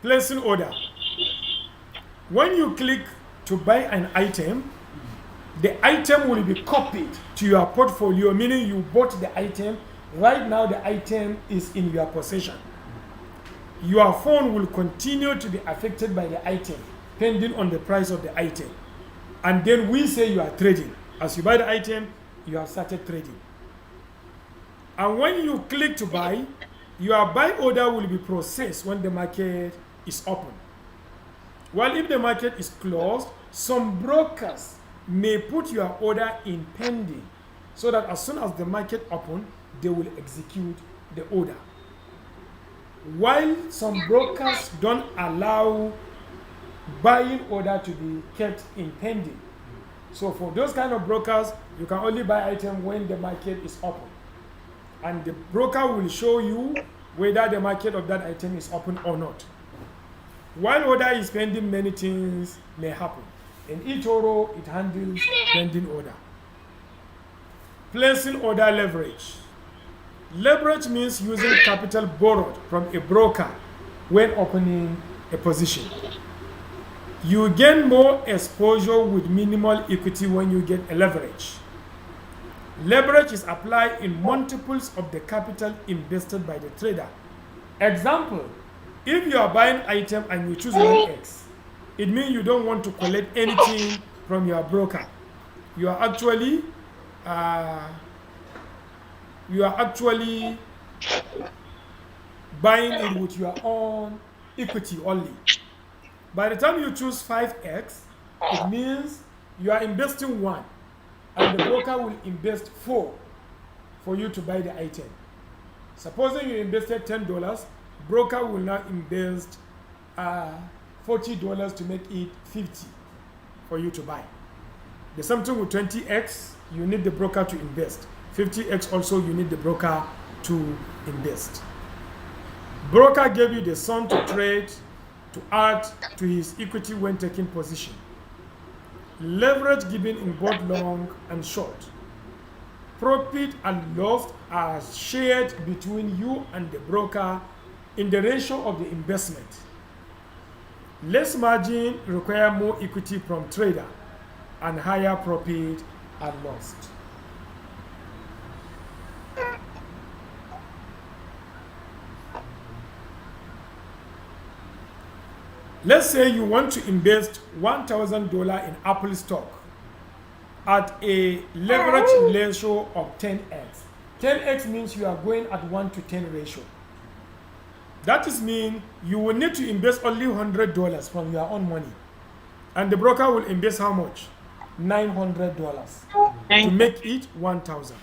Speaker 1: Placing order. When you click to buy an item, the item will be copied to your portfolio, meaning you bought the item. Right now the item is in your possession. Your phone will continue to be affected by the item depending on the price of the item. And then we say you are trading. As you buy the item, you have started trading. And when you click to buy, your buy order will be processed when the market is open. While if the market is closed, some brokers may put your order in pending so that as soon as the market opens, they will execute the order. While some brokers don't allow buying order to be kept in pending. So for those kind of brokers, you can only buy item when the market is open. And the broker will show you whether the market of that item is open or not. While order is pending, many things may happen. In eToro, it handles pending order. Placing order leverage. Leverage means using capital borrowed from a broker when opening a position. You gain more exposure with minimal equity when you get a leverage. Leverage is applied in multiples of the capital invested by the trader. Example, if you are buying item and you choose 1x, it means you don't want to collect anything from your broker. You are actually buying it with your own equity only. By the time you choose 5x, it means you are investing 1 and the broker will invest 4 for you to buy the item. Supposing you invested $10, broker will now invest $40 to make it 50 for you to buy. There's something with 20x, you need the broker to invest. 50x also, you need the broker to invest. Broker gave you the sum to trade to add to his equity when taking position. Leverage given in both long and short. Profit and loss are shared between you and the broker in the ratio of the investment. Less margin require more equity from trader and higher profit are lost. Let's say you want to invest $1,000 in Apple stock at a leverage ratio of 10x. 10x means you are going at 1 to 10 ratio. That is mean you will need to invest only $100 from your own money. And the broker will invest how much? $900 to make it 1,000.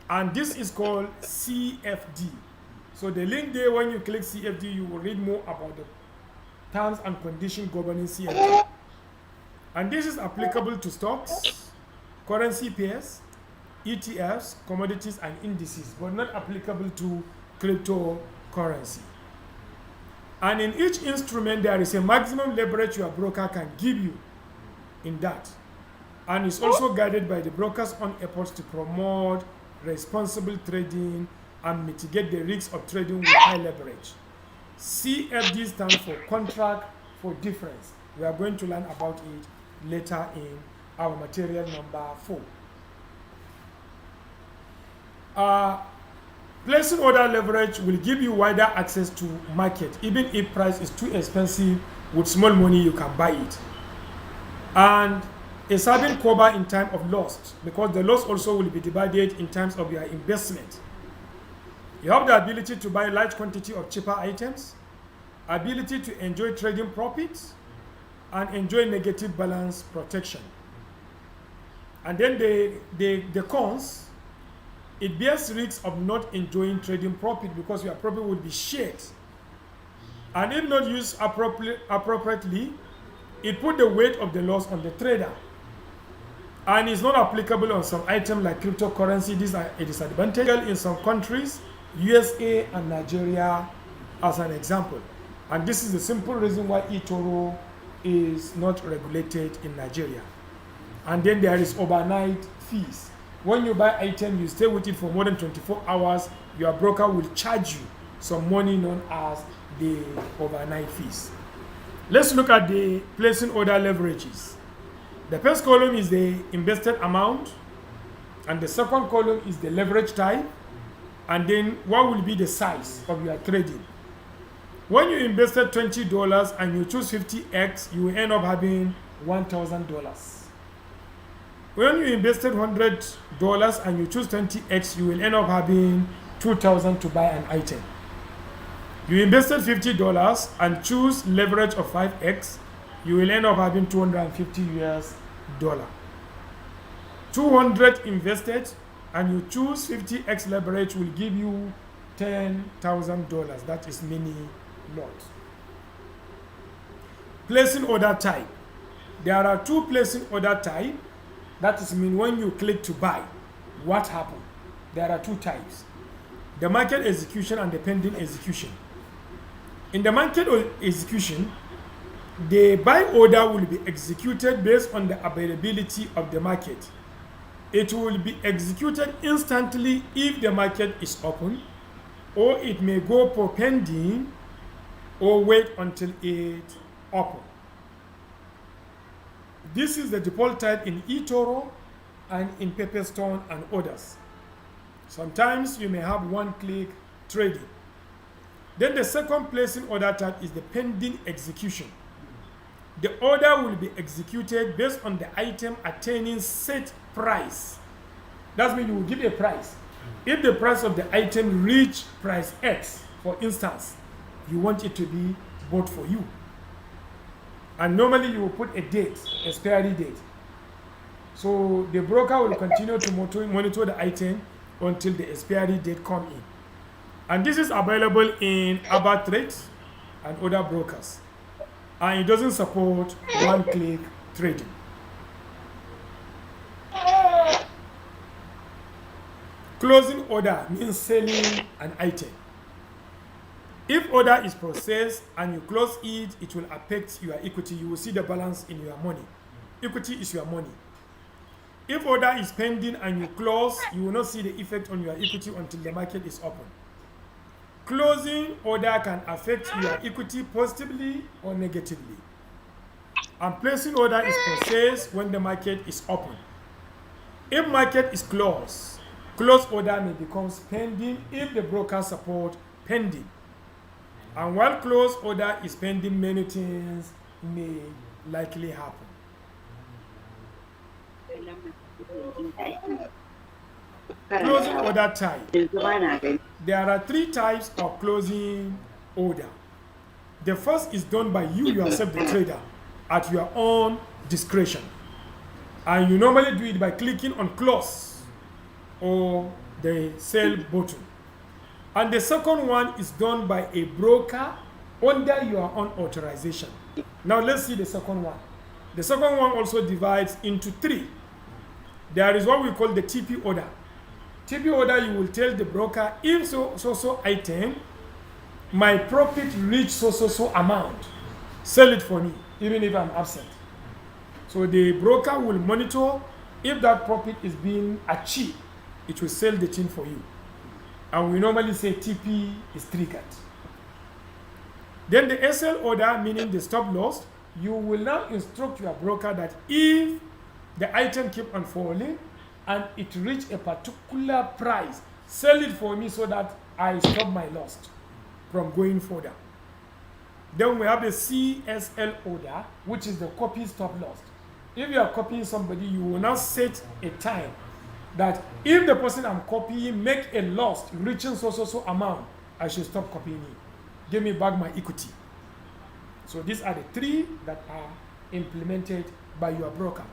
Speaker 1: And this is called CFD. So the link there, when you click CFD, you will read more about the terms and conditions governing CFD. And this is applicable to stocks, currency pairs, ETFs, commodities, and indices, but not applicable to cryptocurrency. And in each instrument, there is a maximum leverage your broker can give you in that. And it's also guided by the broker's own efforts to promote responsible trading and mitigate the risks of trading with high leverage. CFD stands for contract for difference. We are going to learn about it later in our material number 4. Placing order leverage will give you wider access to market, even if price is too expensive. With small money you can buy it, and a certain cover in time of loss, because the loss also will be divided in terms of your investment. You have the ability to buy large quantity of cheaper items, ability to enjoy trading profits, and enjoy negative balance protection. And then the cons, it bears risks of not enjoying trading profit because your profit will be shared. And if not used appropriately, it put the weight of the loss on the trader. And it's not applicable on some items like cryptocurrency. These are a disadvantage in some countries, USA and Nigeria as an example. And this is the simple reason why eToro is not regulated in Nigeria. And then there is overnight fees. When you buy item, you stay with it for more than 24 hours, your broker will charge you some money known as the overnight fees. Let's look at the placing order leverages. The first column is the invested amount, and the second column is the leverage type, and then what will be the size of your trading. When you invested $20 and you choose 50x, you will end up having $1,000. When you invested $100 and you choose 20x, you will end up having $2,000 to buy an item. You invested $50 and choose leverage of 5x, you will end up having $250 US. 200 invested and you choose 50x leverage will give you $10,000. That is mini lot. Placing order type. There are two placing order type. That is mean when you click to buy, what happened? There are two types: the market execution and the pending execution. In the market execution, the buy order will be executed based on the availability of the market. It will be executed instantly if the market is open, or it may go for pending or wait until it opens. This is the default type in eToro and in Pepperstone and others. Sometimes you may have one-click trading. Then the second placing order type is the pending execution. The order will be executed based on the item attaining set price. That means you will give a price. If the price of the item reach price X, for instance, you want it to be bought for you. And normally you will put a date, expiry date. So the broker will continue to monitor the item until the expiry date comes in. And this is available in Trades and other brokers. And it doesn't support one-click trading. Closing order means selling an item. If order is processed and you close it, it will affect your equity. You will see the balance in your money. Equity is your money. If order is pending and you close, you will not see the effect on your equity until the market is open. Closing order can affect your equity positively or negatively. And placing order is processed when the market is open. If market is closed, closed order may become pending if the broker support pending. And while closed order is pending, many things may likely happen. Closing order type. There are three types of closing order. The first is done by you yourself, the trader, at your own discretion. And you normally do it by clicking on close or the sell button. And the second one is done by a broker under your own authorization. Now let's see the second one. The second one also divides into three. There is what we call the TP order. TP order, you will tell the broker, if so item, my profit reach so amount, sell it for me, even if I'm absent. So the broker will monitor if that profit is being achieved, it will sell the thing for you. And we normally say TP is triggered. Then the SL order, meaning the stop loss, you will now instruct your broker that if the item keep on falling and it reach a particular price, sell it for me so that I stop my loss from going further. Then we have the CSL order, which is the copy stop loss. If you are copying somebody, you will now set a time that if the person I'm copying make a loss reaching so amount, I should stop copying him. Give me back my equity. So these are the three that are implemented by your broker.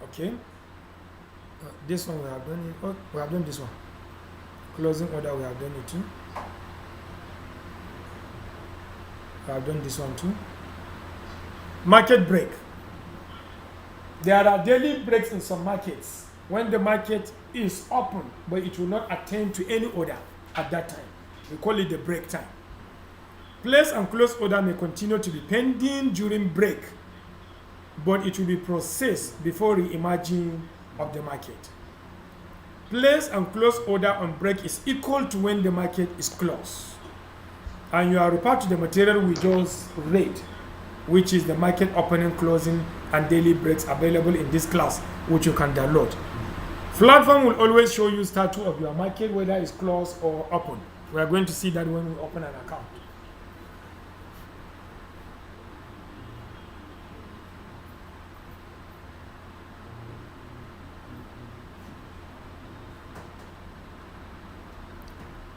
Speaker 1: Okay. This one we have done it. Oh, we have done this one. Closing order, we have done it too. We have done this one too. Market break. There are daily breaks in some markets when the market is open, but it will not attend to any order at that time. We call it the break time. Place and close order may continue to be pending during break, but it will be processed before re-emerging of the market. Place and close order on break is equal to when the market is closed. And you are referred to the material we just read, which is the market opening, closing, and daily breaks available in this class, which you can download. Platform will always show you status of your market, whether it's closed or open. We are going to see that when we open an account.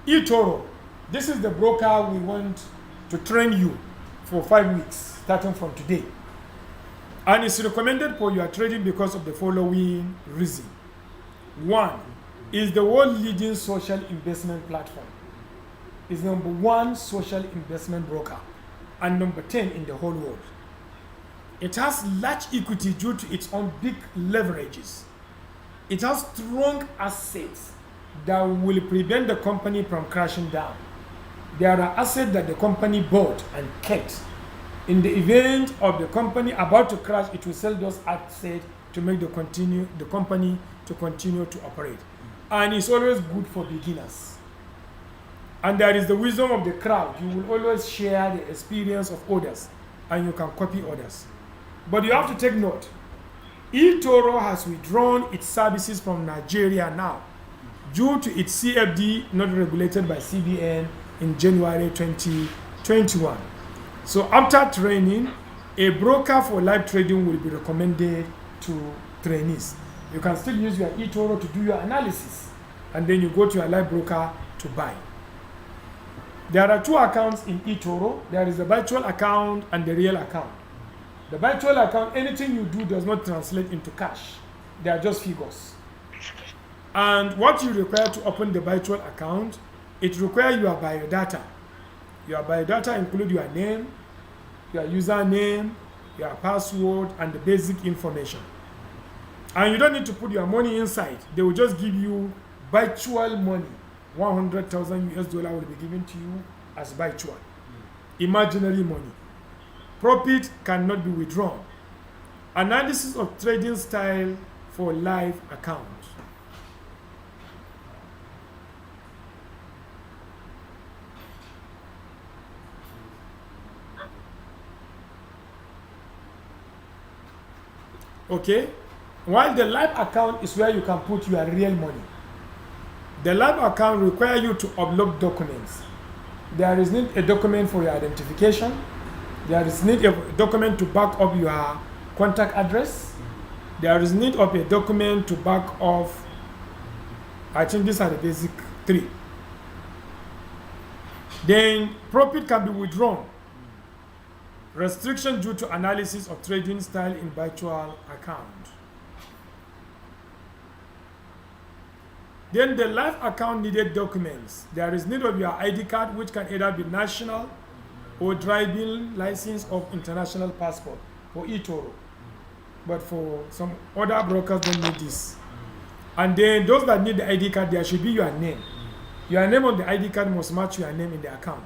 Speaker 1: eToro, this is the broker we want to train you for 5 weeks, starting from today. And it's recommended for your trading because of the following reason. 1, is the world leading social investment platform. It's number 1 social investment broker and number 10 in the whole world. It has large equity due to its own big leverages. It has strong assets that will prevent the company from crashing down. There are assets that the company bought and kept. In the event of the company about to crash, it will sell those assets to make the company to continue to operate. And it's always good for beginners. And there is the wisdom of the crowd. You will always share the experience of others and you can copy others. But you have to take note. eToro has withdrawn its services from Nigeria now due to its CFD not regulated by CBN in January 2021. So after training, a broker for live trading will be recommended to trainees. You can still use your eToro to do your analysis, and then you go to your live broker to buy. There are 2 accounts in eToro. There is the virtual account and the real account. The virtual account, anything you do does not translate into cash. They are just figures. And what you require to open the virtual account, it requires your biodata. Your biodata include your name, your username, your password, and the basic information. And you don't need to put your money inside. They will just give you virtual money. 100,000 US dollar will be given to you as virtual. Imaginary money. Profit cannot be withdrawn. Analysis of trading style for live account. Okay, while the live account is where you can put your real money. The live account requires you to upload documents. There is need a document for your identification. There is need a document to back up your contact address. There is need of a document to back off. I think these are the basic 3. Then profit can be withdrawn. Restriction due to analysis of trading style in virtual account. Then the live account needed documents. There is need of your ID card, which can either be national or driving license of international passport for eToro. But for some other brokers don't need this. And then those that need the ID card, there should be your name. Your name on the ID card must match your name in the account.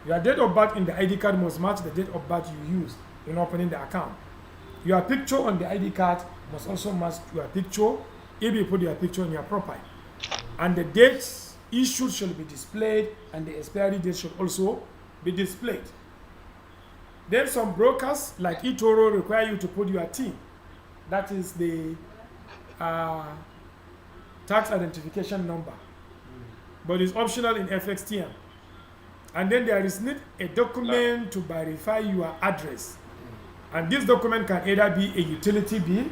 Speaker 1: Your date of birth in the ID card must match the date of birth you used in opening the account. Your picture on the ID card must also match your picture if you put your picture in your profile. And the dates issued shall be displayed, and the expiry date should also be displayed. Then some brokers like eToro require you to put your TIN. That is the tax identification number. But it's optional in FXTM. And then there is need a document to verify your address. And this document can either be a utility bill,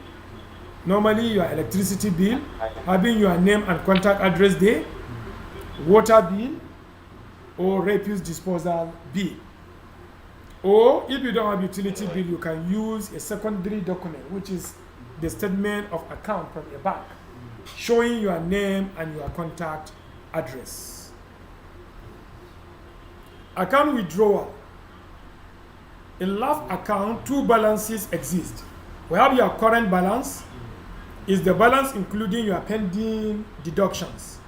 Speaker 1: normally your electricity bill, having your name and contact address there, water bill, or refuse disposal bill. Or if you don't have utility bill, you can use a secondary document, which is the statement of account from a bank, showing your name and your contact address. Account withdrawal. In LAF account, two balances exist. We have your current balance, is the balance including your pending deductions.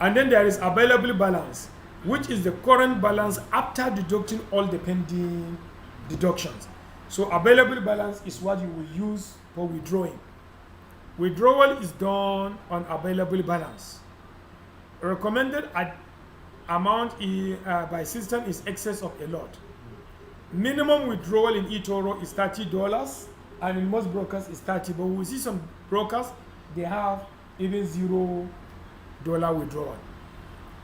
Speaker 1: And then there is available balance, which is the current balance after deducting all the pending deductions. So available balance is what you will use for withdrawing. Withdrawal is done on available balance. Recommended amount by system is excess of a lot. Minimum withdrawal in eToro is $30, and in most brokers is 30. But we see some brokers, they have even $0 withdrawal.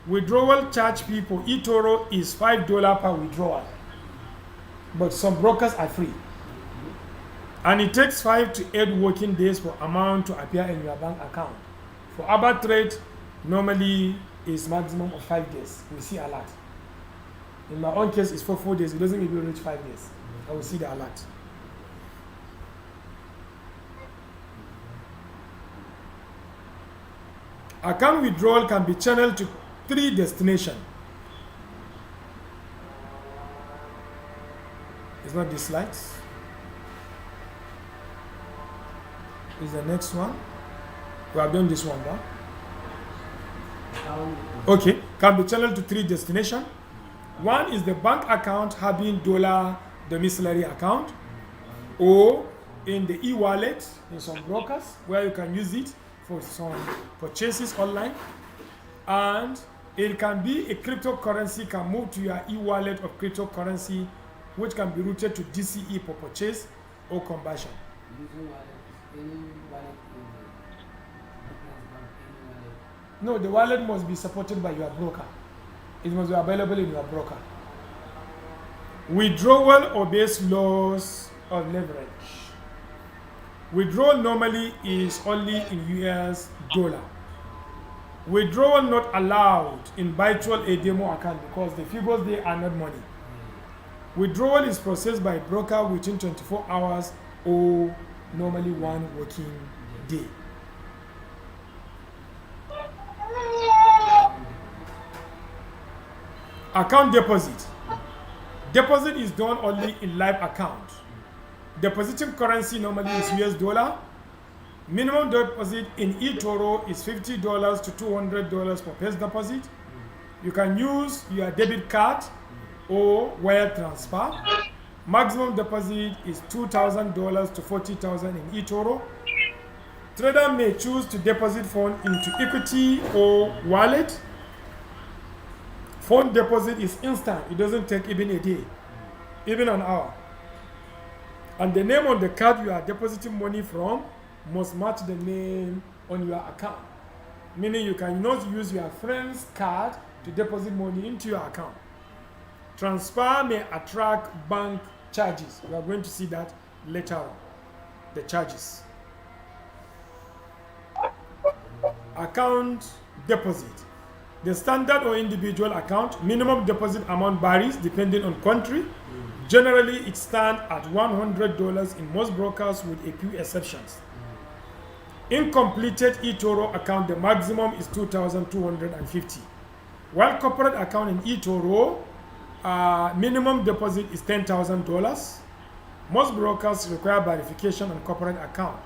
Speaker 1: Withdrawal charge people, eToro is $5 per withdrawal, but some brokers are free. And it takes 5 to 8 working days for amount to appear in your bank account. For other trade, normally is maximum of 5 days. We see a lot. In my own case, it's for 4 days. It doesn't even reach 5 days. I will see the alert. Account withdrawal can be channeled to 3 destinations. It's not this slides. Is the next one. We have done this one now. Okay, can be channeled to 3 destinations. One is the bank account having dollar domiciliary account, or in the e-wallet in some brokers where you can use it for some purchases online. And it can be a cryptocurrency, can move to your e-wallet of cryptocurrency, which can be routed to DCE for purchase or conversion. No, the wallet must be supported by your broker. It must be available in your broker. Withdrawal obeys laws of leverage. Withdrawal normally is only in US dollar. Withdrawal not allowed in virtual a demo account because the figures there are not money. Withdrawal is processed by broker within 24 hours or normally 1 working day. Account deposit. Deposit is done only in live account. Depositing currency normally is US dollar. Minimum deposit in eToro is $50 to $200 for first deposit. You can use your debit card or wire transfer. Maximum deposit is $2,000 to $40,000 in eToro. Trader may choose to deposit fund into equity or wallet. Fund deposit is instant. It doesn't take even a day, even an hour. And the name on the card you are depositing money from must match the name on your account. Meaning you cannot use your friend's card to deposit money into your account. Transfer may attract bank charges. We are going to see that later on, the charges. Account deposit. The standard or individual account, minimum deposit amount varies depending on country. Generally, it stands at $100 in most brokers with a few exceptions. Incompleted eToro account, the maximum is $2,250. While corporate account in eToro, minimum deposit is $10,000. Most brokers require verification on corporate account.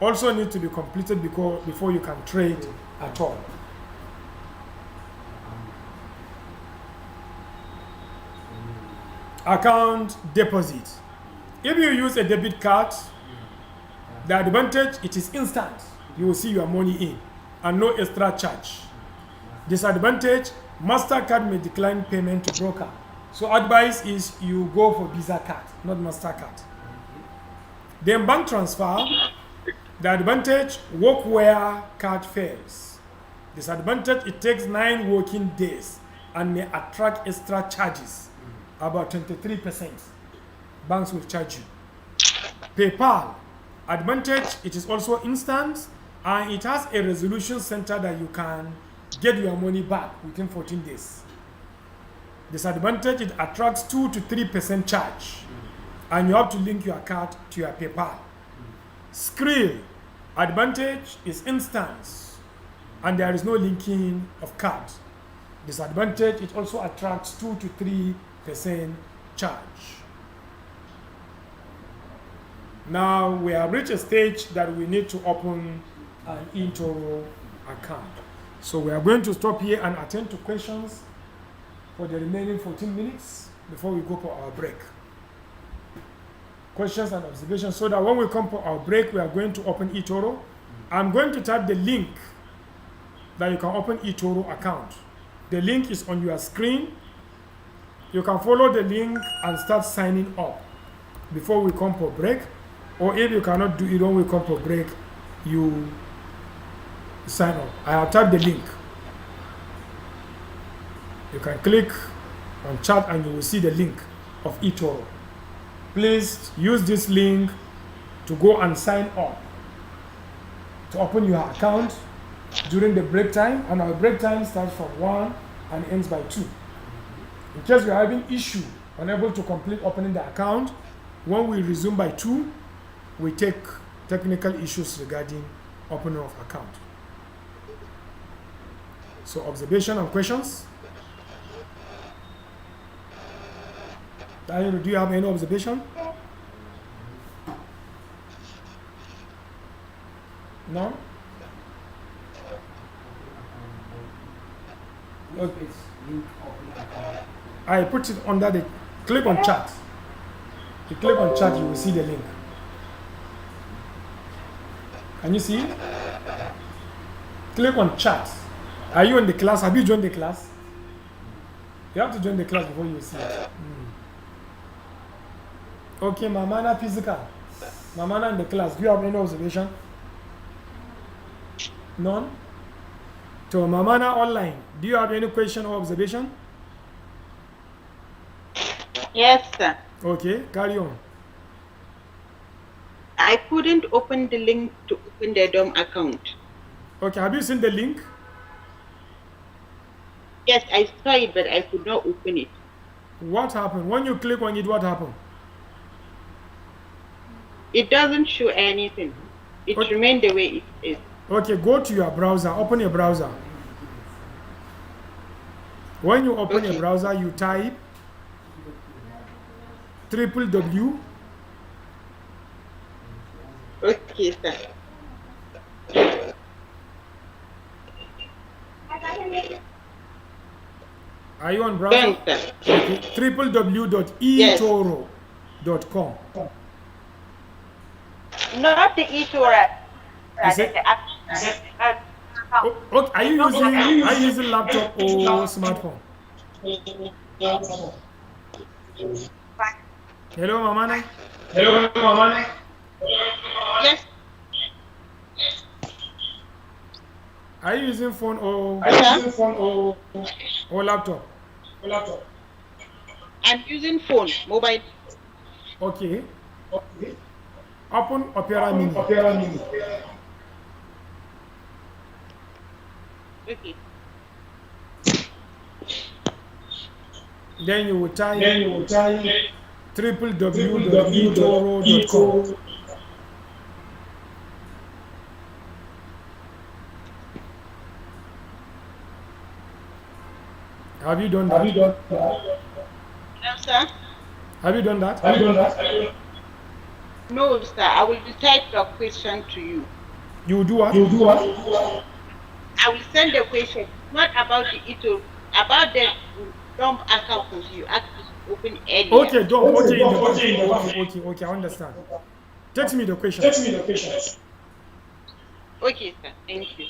Speaker 1: also need to be completed before you can trade at all. Account deposit. If you use a debit card, the advantage, it is instant. You will see your money in and no extra charge. Disadvantage, MasterCard may decline payment to broker. So advice is you go for Visa card, not MasterCard. Then bank transfer, the advantage, work where card fails. Disadvantage, it takes 9 working days and may attract extra charges, about 23%. Banks will charge you. PayPal, advantage, it is also instant and it has a resolution center that you can get your money back within 14 days. Disadvantage, it attracts 2 to 3% charge and you have to link your card to your PayPal. Skrill, advantage is instant and there is no linking of cards. Disadvantage, it also attracts 2 to 3% charge. Now we have reached a stage that we need to open an eToro account. So we are going to stop here and attend to questions for the remaining 14 minutes before we go for our break. Questions and observations, so that when we come for our break, we are going to open eToro. I'm going to type the link that you can open eToro account. The link is on your screen. You can follow the link and start signing up before we come for break. Or if you cannot do it when we come for break, you sign up. I have typed the link. You can click on chat and you will see the link of eToro. Please use this link to go and sign up to open your account during the break time, and our break time starts from 1 and ends by 2. In case you are having issue, unable to complete opening the account, when we resume by 2, we take technical issues regarding opening of account. So observation and questions? Daniel, do you have any observation? No? Okay. I put it under the, click on chat. You click on chat, you will see the link. Can you see it? Click on chat. Are you in the class? Have you joined the class? You have to join the class before you see it. Okay, Mamana physical. Mamana in the class. Do you have any observation? None? So Mamana online. Do you have any question or observation?
Speaker 3: Yes, sir.
Speaker 1: Okay, carry on.
Speaker 3: I couldn't open the link to open the DOM account.
Speaker 1: Okay, have you seen the link?
Speaker 3: Yes, I saw it, but I could not open it.
Speaker 1: What happened? When you click on it, what happened?
Speaker 3: It doesn't show anything. It remained the way it is.
Speaker 1: Okay, go to your browser. Open your browser. When you open your browser, you type www.
Speaker 3: Okay, sir.
Speaker 1: Are you on browser?
Speaker 3: Yes,
Speaker 1: okay. www.etoro.com.
Speaker 3: Not the eToro.
Speaker 1: Okay. Are you using laptop or smartphone? Hello, Mamana.
Speaker 2: Hello, Mamana.
Speaker 3: Yes.
Speaker 1: Are you using phone or laptop?
Speaker 3: I'm using phone, mobile.
Speaker 1: Okay. Open Opera Mini.
Speaker 3: Okay.
Speaker 1: Then you will type www.etoro.com. Have you done that?
Speaker 3: Yes, sir.
Speaker 1: Have you done that?
Speaker 3: No, sir. I will type the question to you.
Speaker 1: You do what?
Speaker 3: I will send the question. Not about the ito, about the dump account you asked to open earlier.
Speaker 1: Okay, don't. Okay, in the bank. Okay, I understand. Text me the questions.
Speaker 3: Okay, sir. Thank you.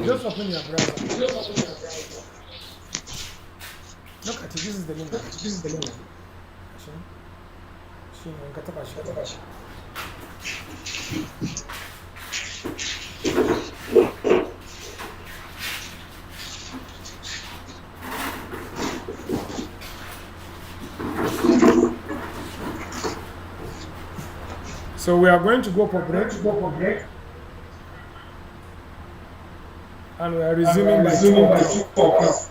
Speaker 1: Just open your browser. Look at it. This is the link. So we are going to go for break. And we are resuming by 2 o'clock.